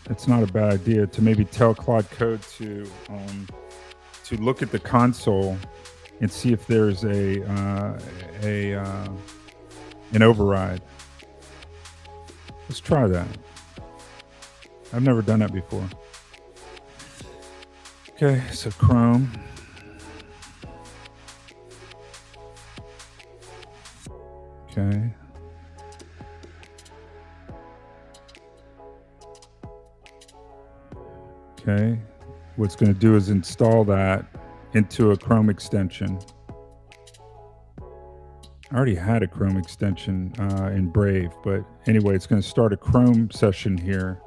it's not a bad idea to maybe tell Claude Code to look at the console and see if there's an override. Let's try that. I've never done that before. Okay, so Chrome. Okay. Okay. What it's going to do is install that into a Chrome extension. I already had a Chrome extension in Brave, but anyway, it's going to start a Chrome session here.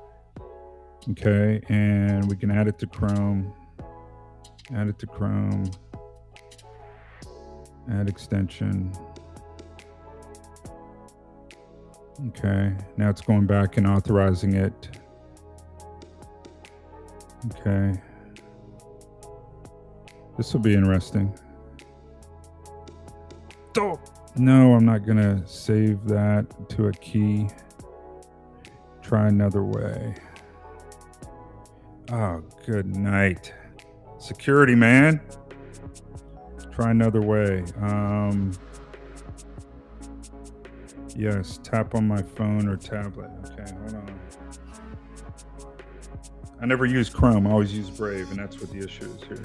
Okay, and we can add it to Chrome. Add it to Chrome. Add extension. Okay, now it's going back and authorizing it. Okay. This will be interesting. Oh, no, I'm not gonna save that to a key. Try another way. Oh, good night. Security, man. Try another way. Yes, tap on my phone or tablet. Okay, hold on. I never use Chrome, I always use Brave, and that's what the issue is here.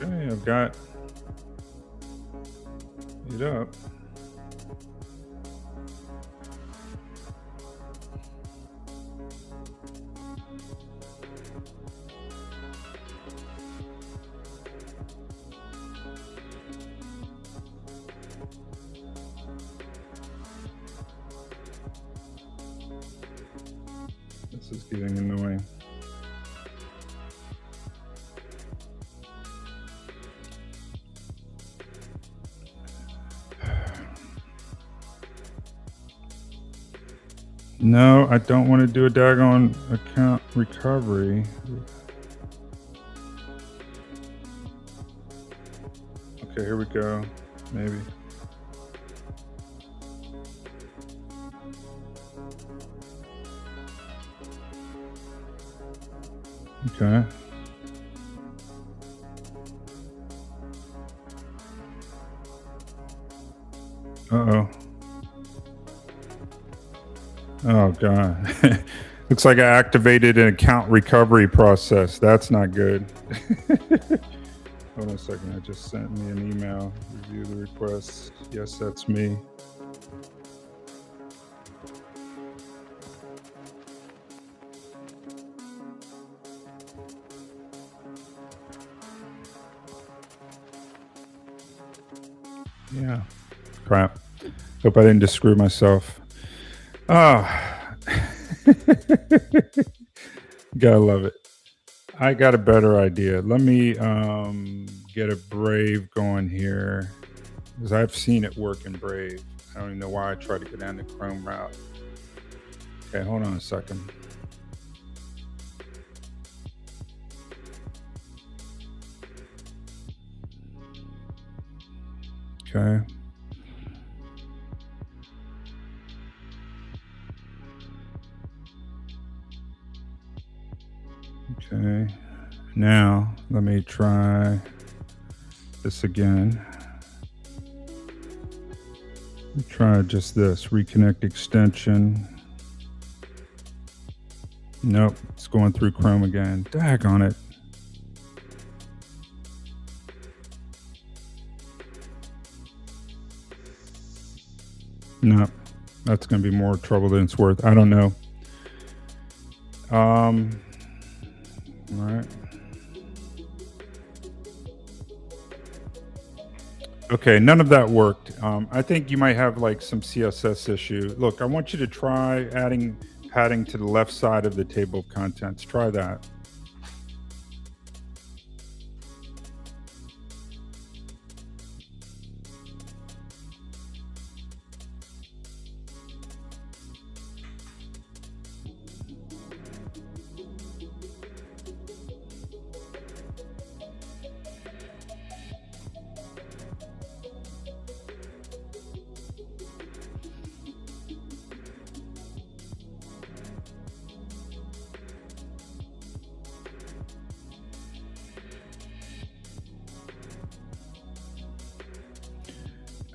Okay, I've got it up. This is getting annoying. No, I don't want to do a daggone account recovery. Okay, here we go. Maybe. Okay. Uh-oh. Oh, God. Looks like I activated an account recovery process. That's not good. Hold on a second. I just sent me an email. Review the request. Yes, that's me. Yeah. Crap. Hope I didn't just screw myself. Oh. Gotta love it. I got a better idea. Let me get a Brave going here, because I've seen it work in Brave. I don't even know why I tried to go down the Chrome route. Okay, hold on a second. Okay. Okay. Now let me try this again. Try just this reconnect extension. Nope, it's going through Chrome again. Daggone it. Nope, that's going to be more trouble than it's worth. I don't know. All right. Okay, none of that worked. I think you might have like some CSS issue. Look, I want you to try adding padding to the left side of the table of contents. Try that.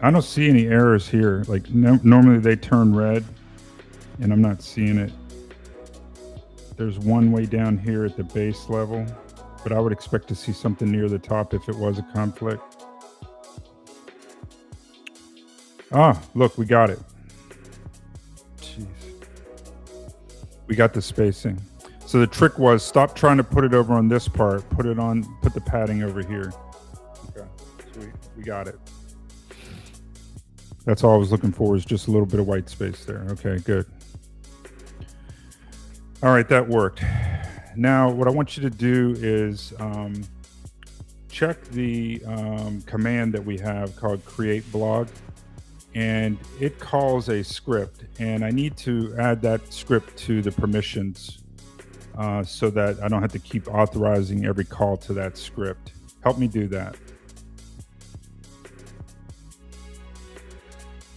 I don't see any errors here. Like normally they turn red, and I'm not seeing it. There's one way down here at the base level, but I would expect to see something near the top if it was a conflict. Ah, look, we got it. Jeez. We got the spacing. So the trick was stop trying to put it over on this part. Put the padding over here. Okay, sweet. We got it. That's all I was looking for, is just a little bit of white space there. Okay, good. All right, that worked. Now, what I want you to do is check the command that we have called create blog, and it calls a script, and I need to add that script to the permissions so that I don't have to keep authorizing every call to that script. Help me do that.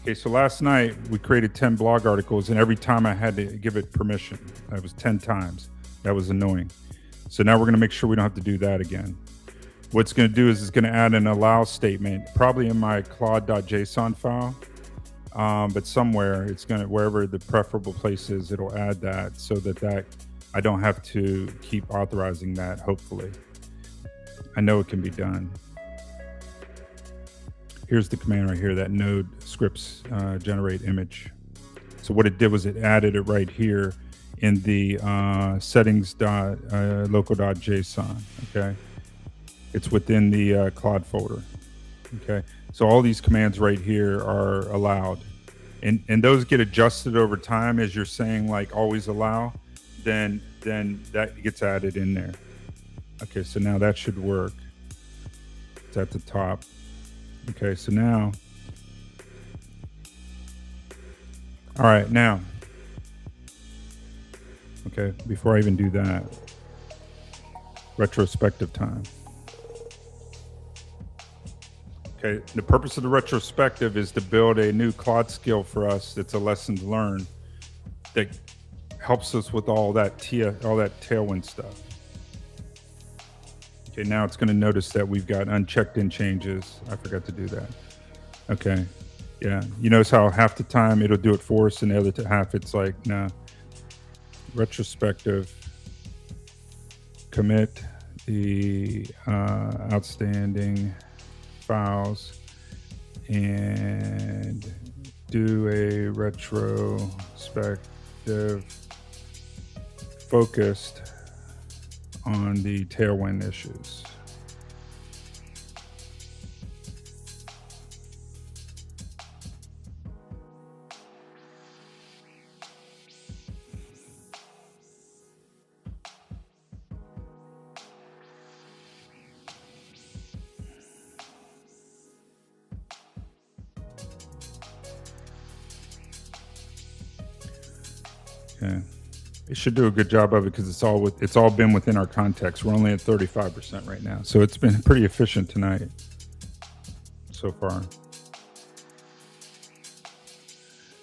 Okay, so last night we created 10 blog articles, and every time I had to give it permission. That was 10 times. That was annoying. So now we're going to make sure we don't have to do that again. What's going to do is it's going to add an allow statement, probably in my claude.json file, but somewhere it's going to, wherever the preferable place is, it'll add that so that I don't have to keep authorizing that, hopefully. I know it can be done. Here's the command right here, that node scripts generate image. So what it did was it added it right here in the settings.local.json, okay? It's within the Claude folder, okay? So all these commands right here are allowed. And those get adjusted over time as you're saying, like always allow, then that gets added in there. Okay, so now that should work. It's at the top. Okay, so now, all right, now, okay, before I even do that, retrospective time. Okay, the purpose of the retrospective is to build a new Claude skill for us that's a lessons learned that helps us with all that Tailwind stuff. Okay, now it's going to notice that we've got unchecked in changes. I forgot to do that. Okay, yeah. You notice how half the time it'll do it for us, and the other half it's like, nah. Retrospective, commit the outstanding files and do a retrospective focused on the Tailwind issues. Okay. It should do a good job of it because it's all been within our context. We're only at 35% right now, so it's been pretty efficient tonight so far.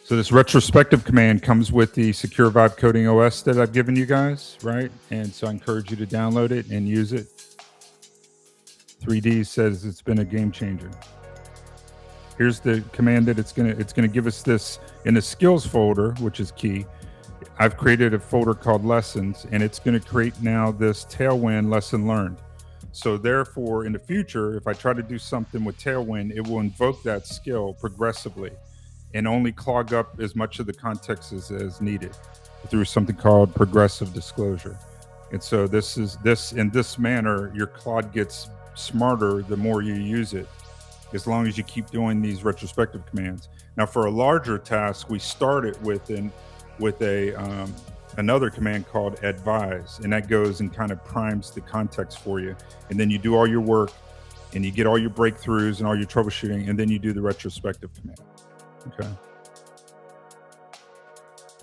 So this retrospective command comes with the Secure Vibe Coding OS that I've given you guys, right? And so I encourage you to download it and use it. 3D says it's been a game changer. Here's the command that it's gonna give us this in the skills folder, which is key. I've created a folder called lessons, and it's gonna create now this Tailwind lesson learned. So therefore, in the future, if I try to do something with Tailwind, it will invoke that skill progressively and only clog up as much of the context as needed through something called progressive disclosure. And so in this manner, your Claude gets smarter the more you use it, as long as you keep doing these retrospective commands. Now, for a larger task, we start it with another command called advise, and that goes and kind of primes the context for you. And then you do all your work, and you get all your breakthroughs and all your troubleshooting, and then you do the retrospective command. Okay.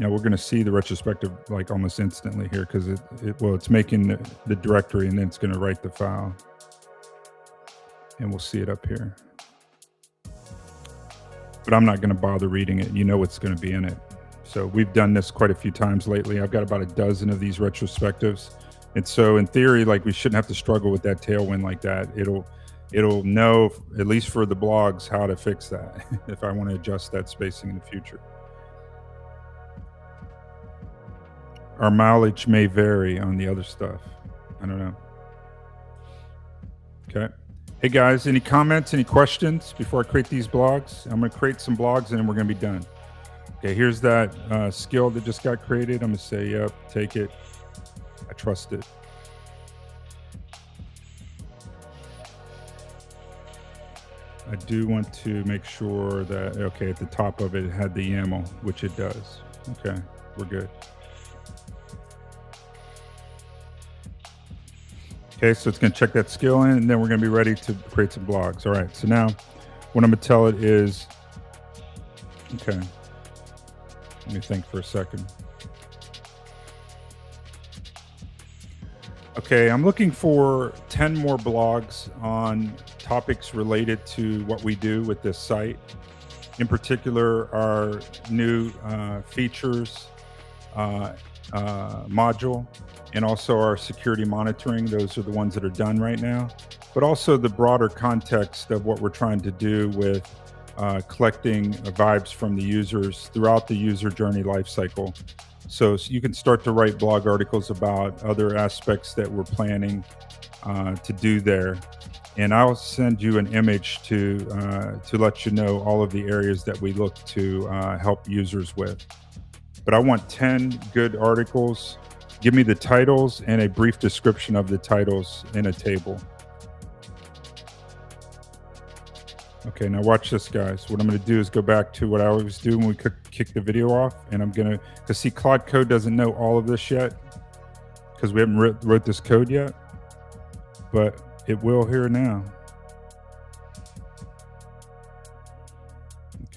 Now we're going to see the retrospective like almost instantly here because it's making the directory, and then it's going to write the file, and we'll see it up here. But I'm not going to bother reading it. You know what's going to be in it. So we've done this quite a few times lately. I've got about a dozen of these retrospectives. And so in theory, like, we shouldn't have to struggle with that Tailwind like that. It'll know, at least for the blogs, how to fix that if I want to adjust that spacing in the future. Our mileage may vary on the other stuff. I don't know. Okay. Hey guys, any comments, any questions before I create these blogs? I'm going to create some blogs and then we're going to be done. Okay, here's that skill that just got created. I'm going to say, yep, take it. I trust it. I do want to make sure that, okay, at the top of it, it had the YAML, which it does. Okay, we're good. Okay, so it's going to check that skill in, and then we're going to be ready to create some blogs. All right, so now what I'm going to tell it is, okay, let me think for a second. Okay, I'm looking for 10 more blogs on topics related to what we do with this site. In particular, our new features module, and also our security monitoring. Those are the ones that are done right now, but also the broader context of what we're trying to do with collecting vibes from the users throughout the user journey lifecycle. So you can start to write blog articles about other aspects that we're planning to do there. And I'll send you an image to let you know all of the areas that we look to help users with. But I want 10 good articles. Give me the titles and a brief description of the titles in a table. Okay, now watch this, guys. What I'm going to do is go back to what I always do when we kick the video off, and I'm going to, because see, Claude Code doesn't know all of this yet, because we haven't wrote this code yet, but it will here now.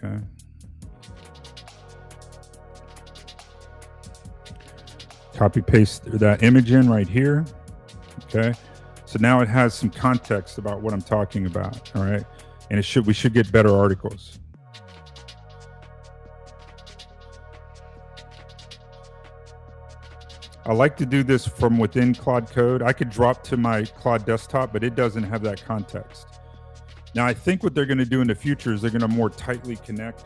Okay. Copy paste that image in right here. Okay. So now it has some context about what I'm talking about. All right. And we should get better articles. I like to do this from within Claude Code. I could drop to my Claude desktop, but it doesn't have that context. Now, I think what they're going to do in the future is they're going to more tightly connect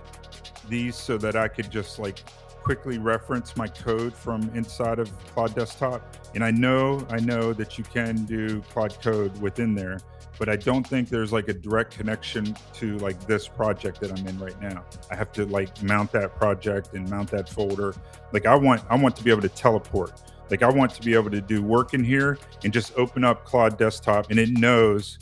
these so that I could just like quickly reference my code from inside of Claude Desktop. And I know that you can do Claude Code within there, but I don't think there's like a direct connection to like this project that I'm in right now. I have to like mount that project and mount that folder. Like I want to be able to teleport. Like I want to be able to do work in here and just open up Claude Desktop, and it knows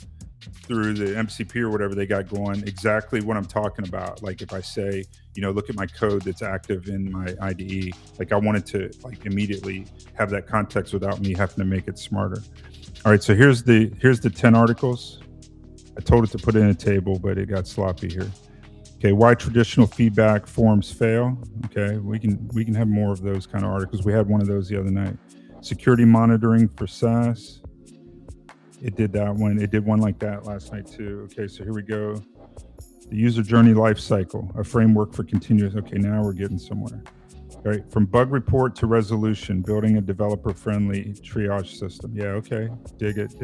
through the MCP or whatever they got going exactly what I'm talking about. Like if I say, you know, look at my code that's active in my IDE, like I wanted to like immediately have that context without me having to make it smarter. All right, so here's the 10 articles. I told it to put it in a table, but it got sloppy here. Okay, why traditional feedback forms fail. Okay, we can have more of those kind of articles. We had one of those the other night. Security monitoring for SaaS. It did that one. It did one like that last night too. Okay, so here we go. The user journey life cycle, a framework for continuous. Okay, now we're getting somewhere. All right, from bug report to resolution, building a developer-friendly triage system. Yeah, okay, dig it.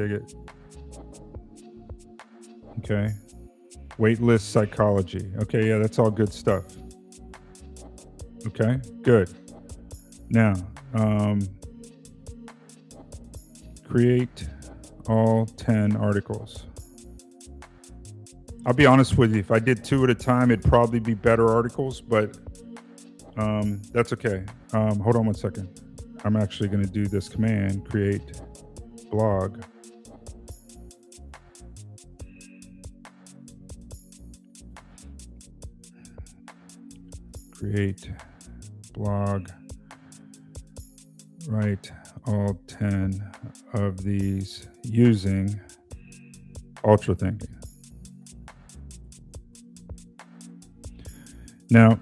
Okay, waitlist psychology. Okay, yeah, that's all good stuff. Okay, good. Now, create all 10 articles. I'll be honest with you, if I did 2 at a time, it'd probably be better articles, but that's okay. Hold on one second. I'm actually going to do this command, create blog. Create blog, write all 10 of these using Ultra Thinking. Now,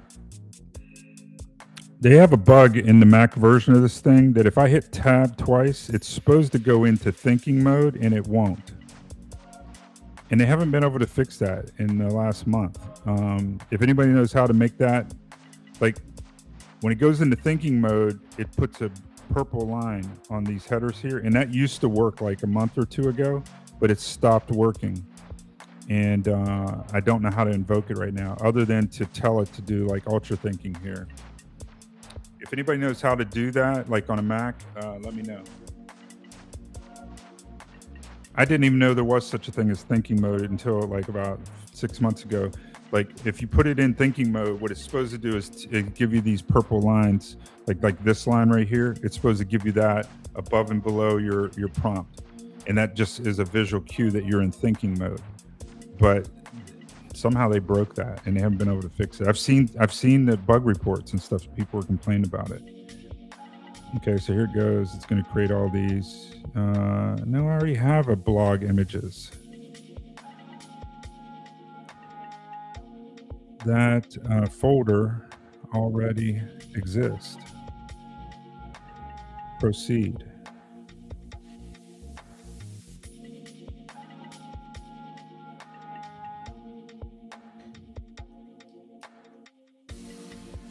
they have a bug in the Mac version of this thing that if I hit tab twice, it's supposed to go into thinking mode and it won't. And they haven't been able to fix that in the last month. If anybody knows how to make that, like when it goes into thinking mode, it puts a purple line on these headers here. And that used to work like a month or 2 ago, but it stopped working. And I don't know how to invoke it right now, other than to tell it to do like Ultra Thinking here. If anybody knows how to do that, like on a Mac, let me know. I didn't even know there was such a thing as thinking mode until like about 6 months ago. Like if you put it in thinking mode, what it's supposed to do is give you these purple lines, like this line right here. It's supposed to give you that above and below your prompt. And that just is a visual cue that you're in thinking mode. But somehow they broke that and they haven't been able to fix it. I've seen the bug reports and stuff. People are complaining about it. Okay, so here it goes. It's going to create all these. No, I already have a blog images. That folder already exists. Proceed.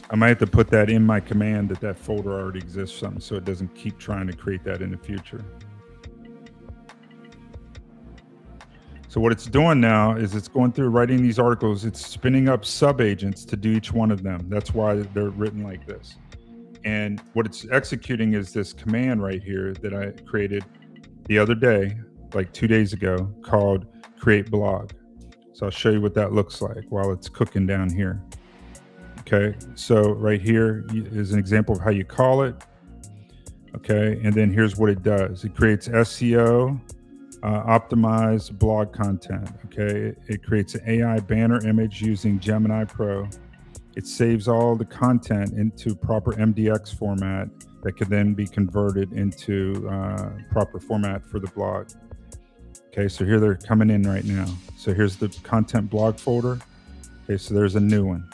I might have to put that in my command that folder already exists something so it doesn't keep trying to create that in the future. So what it's doing now is it's going through writing these articles. It's spinning up subagents to do each one of them. That's why they're written like this. And what it's executing is this command right here that I created the other day, like 2 days ago, called create blog. So I'll show you what that looks like while it's cooking down here. Okay, so right here is an example of how you call it. Okay, and then here's what it does. It creates SEO, optimized blog content. Okay, it creates an AI banner image using Gemini Pro. It saves all the content into proper MDX format that could then be converted into proper format for the blog. Okay, so here they're coming in right now. So here's the content blog folder. Okay, so there's a new one.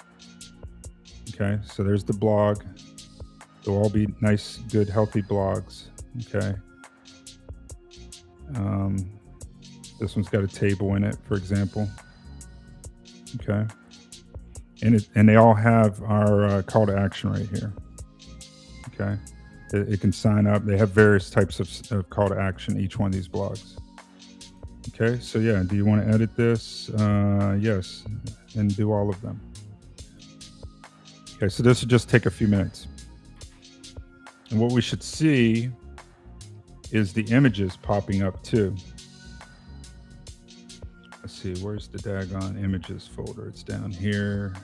Okay, so there's the blog. They'll all be nice, good, healthy blogs. Okay. This one's got a table in it, for example. Okay. And they all have our call to action right here. Okay. It can sign up. They have various types of call to action, each one of these blogs. Okay, so yeah, do you want to edit this? Yes, and do all of them. Okay, so this will just take a few minutes. And what we should see is the images popping up too. Let's see, where's the daggone images folder? It's down here.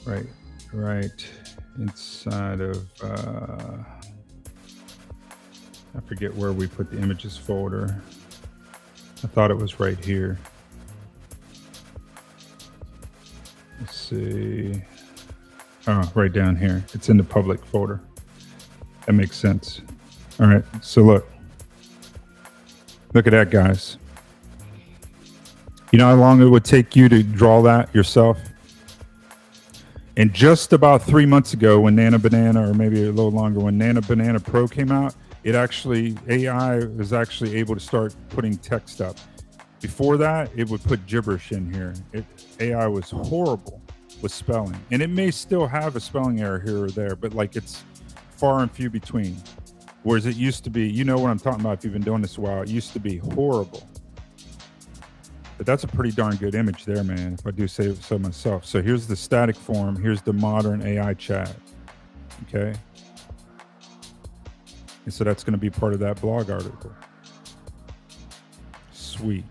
Right inside of, I forget where we put the images folder. I thought it was right here. Let's see. Oh, right down here. It's in the public folder. That makes sense. All right, so look at that, guys. You know how long it would take you to draw that yourself? And just about 3 months ago when Nano Banana, or maybe a little longer, when Nano Banana Pro came out, AI was actually able to start putting text up. Before that, it would put gibberish in here. AI was horrible with spelling, and it may still have a spelling error here or there, but like it's far and few between. Whereas it used to be, you know what I'm talking about if you've been doing this a while, it used to be horrible. But that's a pretty darn good image there, man, if I do say so myself. So here's the static form. Here's the modern AI chat. Okay. And so that's going to be part of that blog article. Sweet.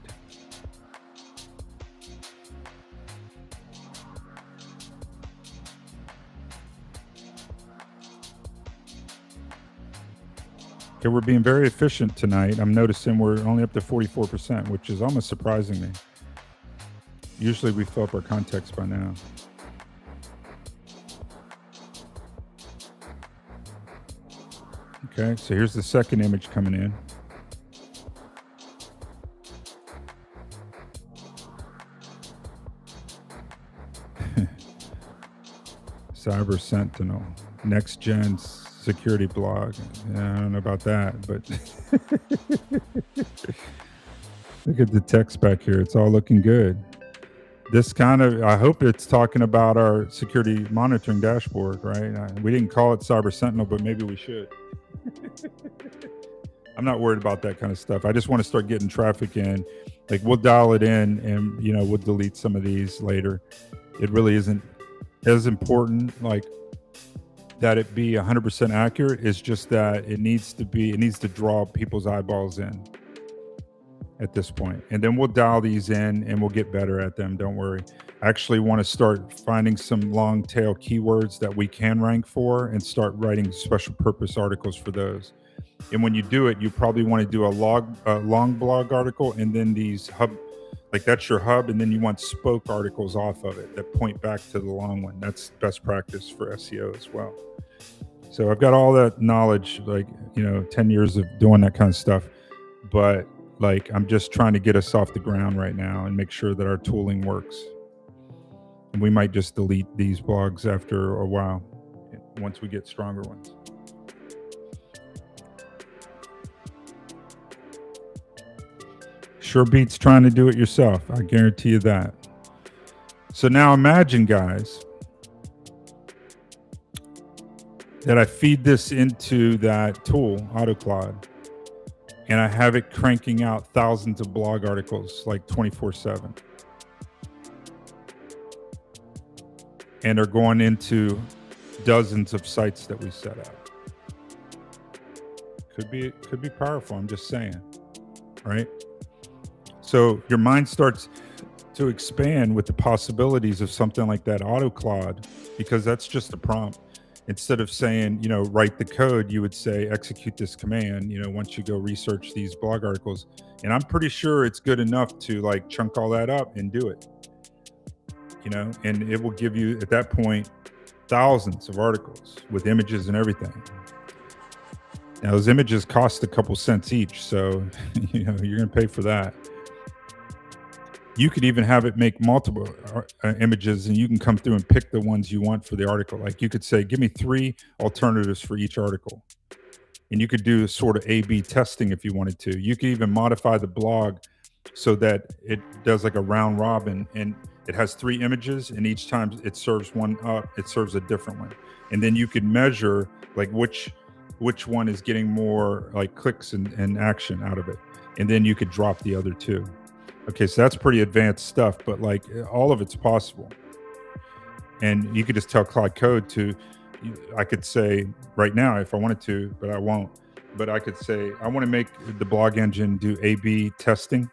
Okay, we're being very efficient tonight. I'm noticing we're only up to 44%, which is almost surprising me. Usually we fill up our context by now. Okay, so here's the second image coming in. Cyber Sentinel, next gen security blog. Yeah, I don't know about that, but look at the text back here. It's all looking good. This kind of, I hope it's talking about our security monitoring dashboard, right? We didn't call it Cyber Sentinel, but maybe we should. I'm not worried about that kind of stuff. I just want to start getting traffic in. Like we'll dial it in and, you know, we'll delete some of these later. It really isn't as important like that it be 100% accurate. It's just that it needs to draw people's eyeballs in at this point. And then we'll dial these in and we'll get better at them. Don't worry. I actually want to start finding some long tail keywords that we can rank for and start writing special purpose articles for those. And when you do it, you probably want to do a long blog article and then these hub, like that's your hub, and then you want spoke articles off of it that point back to the long one. That's best practice for SEO as well. So I've got all that knowledge, like, you know, 10 years of doing that kind of stuff. But like, I'm just trying to get us off the ground right now and make sure that our tooling works. And we might just delete these blogs after a while, once we get stronger ones. Sure beats trying to do it yourself. I guarantee you that. So now imagine, guys, that I feed this into that tool, AutoClad, and I have it cranking out thousands of blog articles like 24/7. And are going into dozens of sites that we set up. Could be powerful, I'm just saying, right? So your mind starts to expand with the possibilities of something like that AutoClad, because that's just a prompt. Instead of saying, you know, write the code, you would say execute this command, you know, once you go research these blog articles. And I'm pretty sure it's good enough to like chunk all that up and do it, you know, and it will give you at that point thousands of articles with images and everything. Now those images cost a couple cents each, so you know you're gonna pay for that. You could even have it make multiple images, and you can come through and pick the ones you want for the article. Like you could say, give me 3 alternatives for each article. And you could do sort of A/B testing if you wanted to. You could even modify the blog so that it does like a round robin, and it has 3 images, and each time it serves one up, it serves a different one. And then you could measure like which one is getting more like clicks and action out of it. And then you could drop the other 2. Okay, so that's pretty advanced stuff, but like all of it's possible. And you could just tell Claude Code to, I could say right now if I wanted to, but I won't. But I could say, I want to make the blog engine do A/B testing,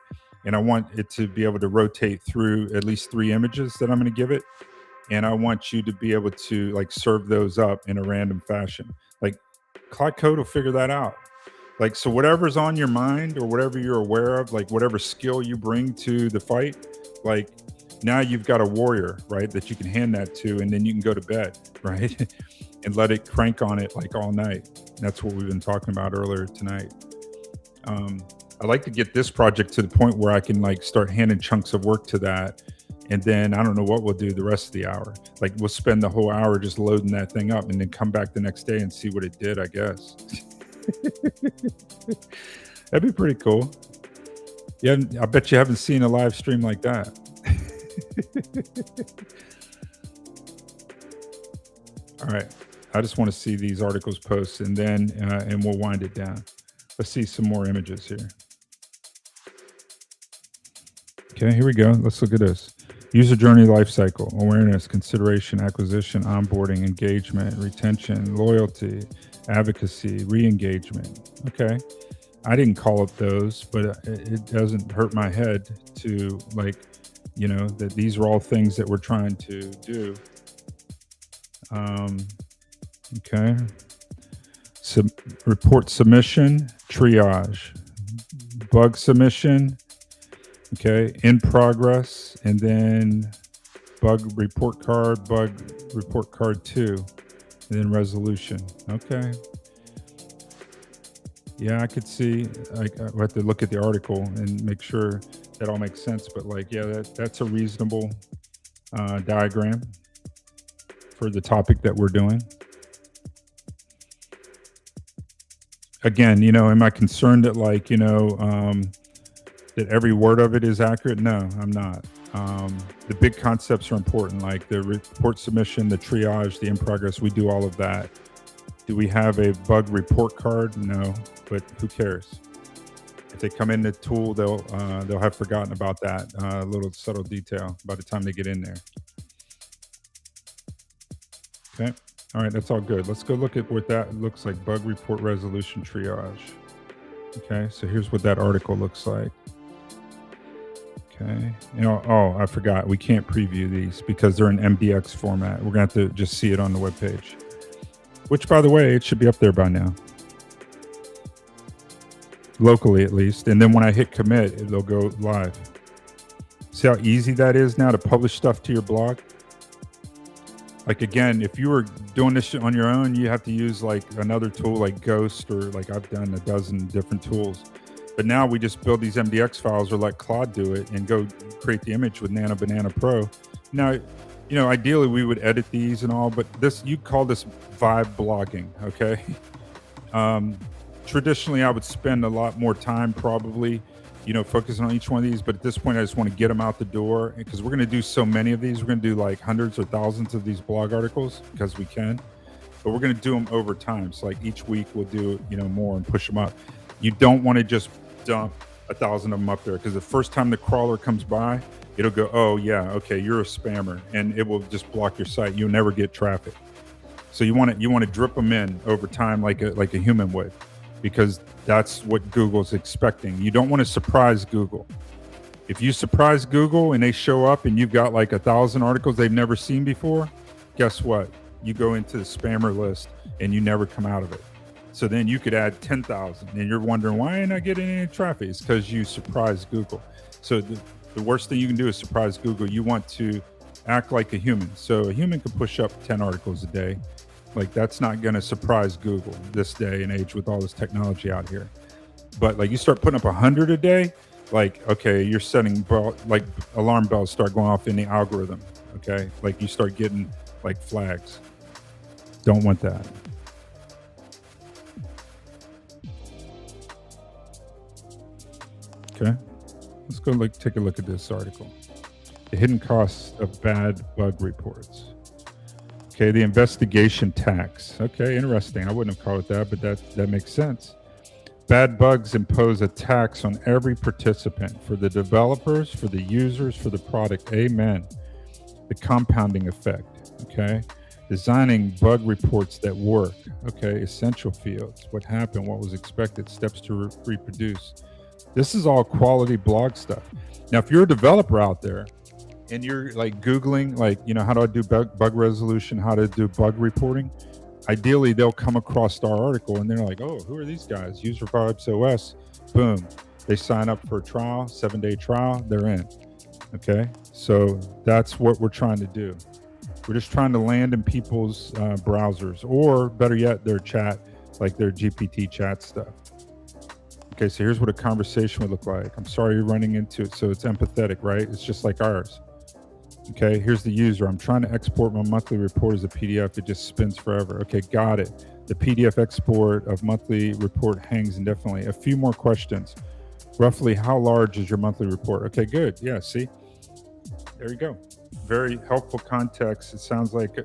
and I want it to be able to rotate through at least 3 images that I'm going to give it. And I want you to be able to like serve those up in a random fashion. Like Claude Code will figure that out. Like, so whatever's on your mind or whatever you're aware of, like whatever skill you bring to the fight, like now you've got a warrior, right? That you can hand that to, and then you can go to bed, right? And let it crank on it like all night. That's what we've been talking about earlier tonight. I like to get this project to the point where I can like start handing chunks of work to that. And then I don't know what we'll do the rest of the hour. Like we'll spend the whole hour just loading that thing up and then come back the next day and see what it did, I guess. That'd be pretty cool. Yeah, I bet you haven't seen a live stream like that. All right. I just want to see these articles post, and then and we'll wind it down. Let's see some more images here. Okay, here we go. Let's look at this. User journey lifecycle, awareness, consideration, acquisition, onboarding, engagement, retention, loyalty, advocacy, re-engagement. Okay. I didn't call it those, but it doesn't hurt my head to that these are all things that we're trying to do. Okay. Report submission, triage, bug submission, okay, in progress, and then bug report card 2, and then resolution. Okay. Yeah, I could see. I have to look at the article and make sure that all makes sense. But that's a reasonable diagram for the topic that we're doing. Again, am I concerned that that every word of it is accurate? No, I'm not. The big concepts are important, like the report submission, the triage, the in progress. We do all of that. Do we have a bug report card? No, but who cares? If they come in the tool, they'll have forgotten about that little subtle detail by the time they get in there. Okay. All right, that's all good. Let's go look at what that looks like. Bug report resolution triage. Okay, so here's what that article looks like. Okay. I forgot. We can't preview these because they're in MDX format. We're going to have to just see it on the webpage. Which, by the way, it should be up there by now. Locally, at least. And then when I hit commit, it'll go live. See how easy that is now to publish stuff to your blog? Like, again, if you were doing this on your own, you have to use like another tool like Ghost, or like I've done a dozen different tools. But now we just build these MDX files or let Claude do it and go create the image with Nano Banana Pro. Now, ideally we would edit these and all, but you call this vibe blogging, okay? Traditionally, I would spend a lot more time probably, focusing on each one of these. But at this point, I just want to get them out the door because we're going to do so many of these. We're going to do like hundreds or thousands of these blog articles because we can. But we're going to do them over time. So like each week we'll do, more and push them up. You don't want to just dump 1,000 of them up there because the first time the crawler comes by, it'll go, oh yeah, okay, you're a spammer, and it will just block your site. You'll never get traffic. So you want to drip them in over time like a human would, because that's what Google's expecting. You don't want to surprise Google. If you surprise Google and they show up and you've got like 1,000 articles they've never seen before, guess what? You go into the spammer list and you never come out of it. So then you could add 10,000 and you're wondering, why ain't I getting any traffic? It's because you surprised Google. So the worst thing you can do is surprise Google. You want to act like a human. So a human can push up 10 articles a day. Like, that's not going to surprise Google this day and age with all this technology out here. But like, you start putting up 100 a day, like, okay, you're setting like alarm bells start going off in the algorithm. Okay. Like, you start getting like flags. Don't want that. Okay. Let's go take a look at this article. The hidden costs of bad bug reports. Okay, the investigation tax. Okay, interesting. I wouldn't have called it that, but that makes sense. Bad bugs impose a tax on every participant, for the developers, for the users, for the product. Amen. The compounding effect. Okay. Designing bug reports that work. Okay, essential fields. What happened? What was expected? Steps to reproduce. This is all quality blog stuff. Now, if you're a developer out there and you're like Googling, like, how do I do bug resolution, how to do bug reporting? Ideally, they'll come across our article and they're like, oh, who are these guys? User Vibes OS. Boom. They sign up for a trial, 7-day trial, they're in. Okay. So that's what we're trying to do. We're just trying to land in people's browsers, or better yet, their chat, like their GPT chat stuff. Okay, so here's what a conversation would look like. I'm sorry you're running into it. So it's empathetic, right? It's just like ours. Okay, here's the user. I'm trying to export my monthly report as a PDF. It just spins forever. Okay, got it. The PDF export of monthly report hangs indefinitely. A few more questions. Roughly how large is your monthly report? Okay, good. Yeah, see, there you go. Very helpful context. It sounds like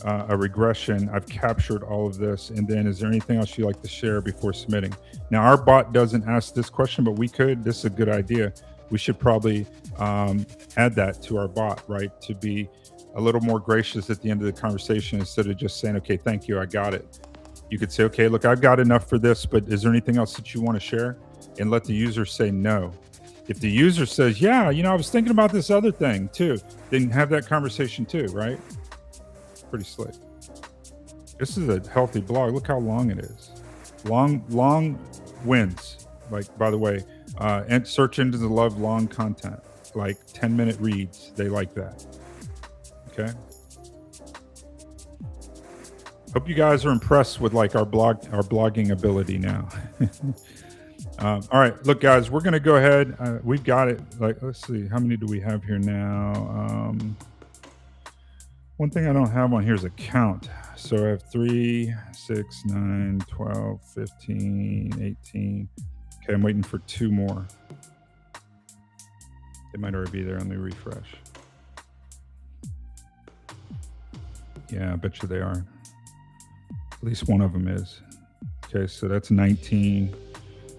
a regression. I've captured all of this. And then is there anything else you'd like to share before submitting? Now, our bot doesn't ask this question, but we could. This is a good idea. We should probably add that to our bot, right? To be a little more gracious at the end of the conversation instead of just saying, okay, thank you, I got it. You could say, okay, look, I've got enough for this, but is there anything else that you want to share? And let the user say no. If the user says, yeah, I was thinking about this other thing too, then have that conversation too, right? Pretty slick. This is a healthy blog. Look how long it is. Long wins. Like, by the way, and search engines love long content, like 10-minute reads. They like that. Okay. Hope you guys are impressed with like our blogging ability now. All right, look, guys, we're going to go ahead. We've got it. Like, let's see, how many do we have here now? One thing I don't have on here is a count. So I have 3, 6, 9, 12, 15, 18. Okay, I'm waiting for 2 more. They might already be there. Let me refresh. Yeah, I bet you they are. At least one of them is. Okay, so that's 19.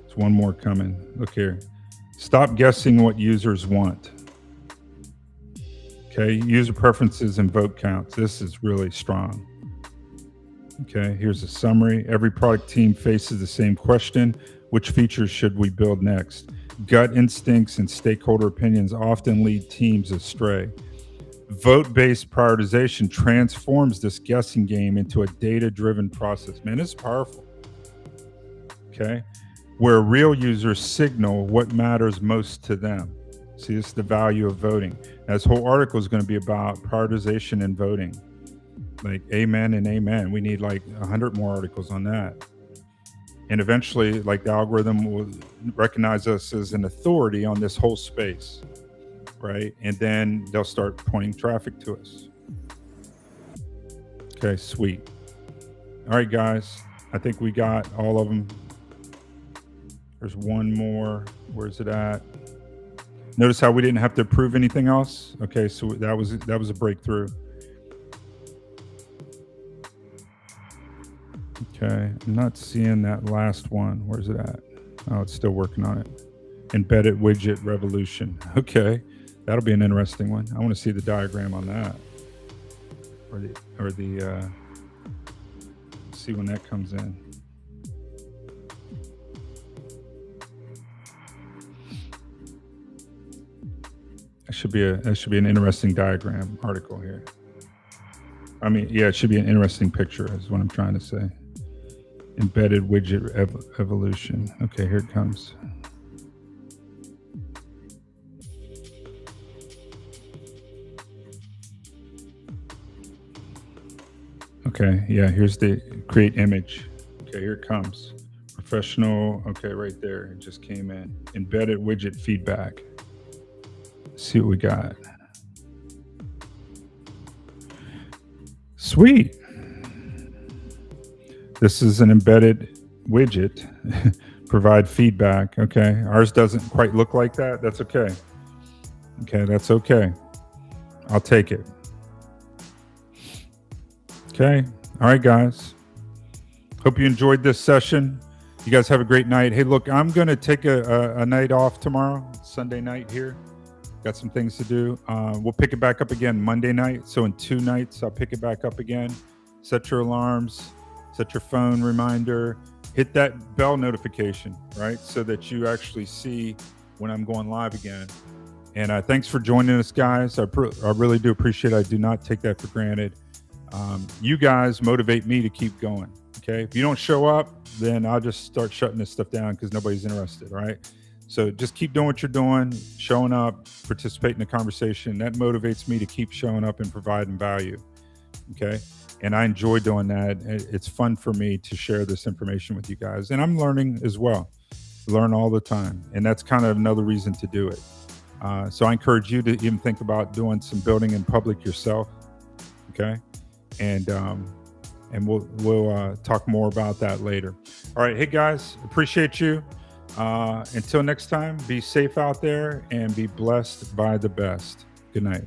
There's one more coming. Look here. Stop guessing what users want. Okay, user preferences and vote counts. This is really strong. Okay, here's a summary. Every product team faces the same question. Which features should we build next? Gut instincts and stakeholder opinions often lead teams astray. Vote-based prioritization transforms this guessing game into a data-driven process. Man, it's powerful. Okay, where real users signal what matters most to them. See, this is the value of voting. Now, this whole article is going to be about prioritization and voting. Like, amen and amen. We need like 100 more articles on that. And eventually, like, the algorithm will recognize us as an authority on this whole space, right? And then they'll start pointing traffic to us. Okay, sweet. All right, guys. I think we got all of them. There's one more. Where's it at? Notice how we didn't have to approve anything else. Okay, so that was a breakthrough. Okay, I'm not seeing that last one. Where's it at? Oh, it's still working on it. Embedded widget revolution. Okay, that'll be an interesting one. I want to see the diagram on that, or the see when that comes in. That should be an interesting diagram article here. I mean, yeah, it should be an interesting picture is what I'm trying to say. Embedded widget evolution. Okay, here it comes. Okay, yeah, here's the create image. Okay, here it comes. Professional, okay, right there, it just came in. Embedded widget feedback. Let's see what we got. Sweet. This is an embedded widget. Provide feedback. Okay, ours doesn't quite look like that. That's okay. Okay, that's okay. I'll take it. Okay. All right, guys. Hope you enjoyed this session. You guys have a great night. Hey, look, I'm going to take a night off tomorrow, Sunday night here. Got some things to do. We'll pick it back up again Monday night. So in 2 nights, I'll pick it back up again. Set your alarms, set your phone reminder, hit that bell notification, right? So that you actually see when I'm going live again. And thanks for joining us, guys. I really do appreciate it. I do not take that for granted. You guys motivate me to keep going. Okay. If you don't show up, then I'll just start shutting this stuff down because nobody's interested. Right. So just keep doing what you're doing, showing up, participate in the conversation. That motivates me to keep showing up and providing value. Okay. And I enjoy doing that. It's fun for me to share this information with you guys. And I'm learning as well. Learn all the time. And that's kind of another reason to do it. So I encourage you to even think about doing some building in public yourself. Okay. And we'll talk more about that later. All right. Hey guys, appreciate you. Until next time, be safe out there and be blessed by the best. Good night.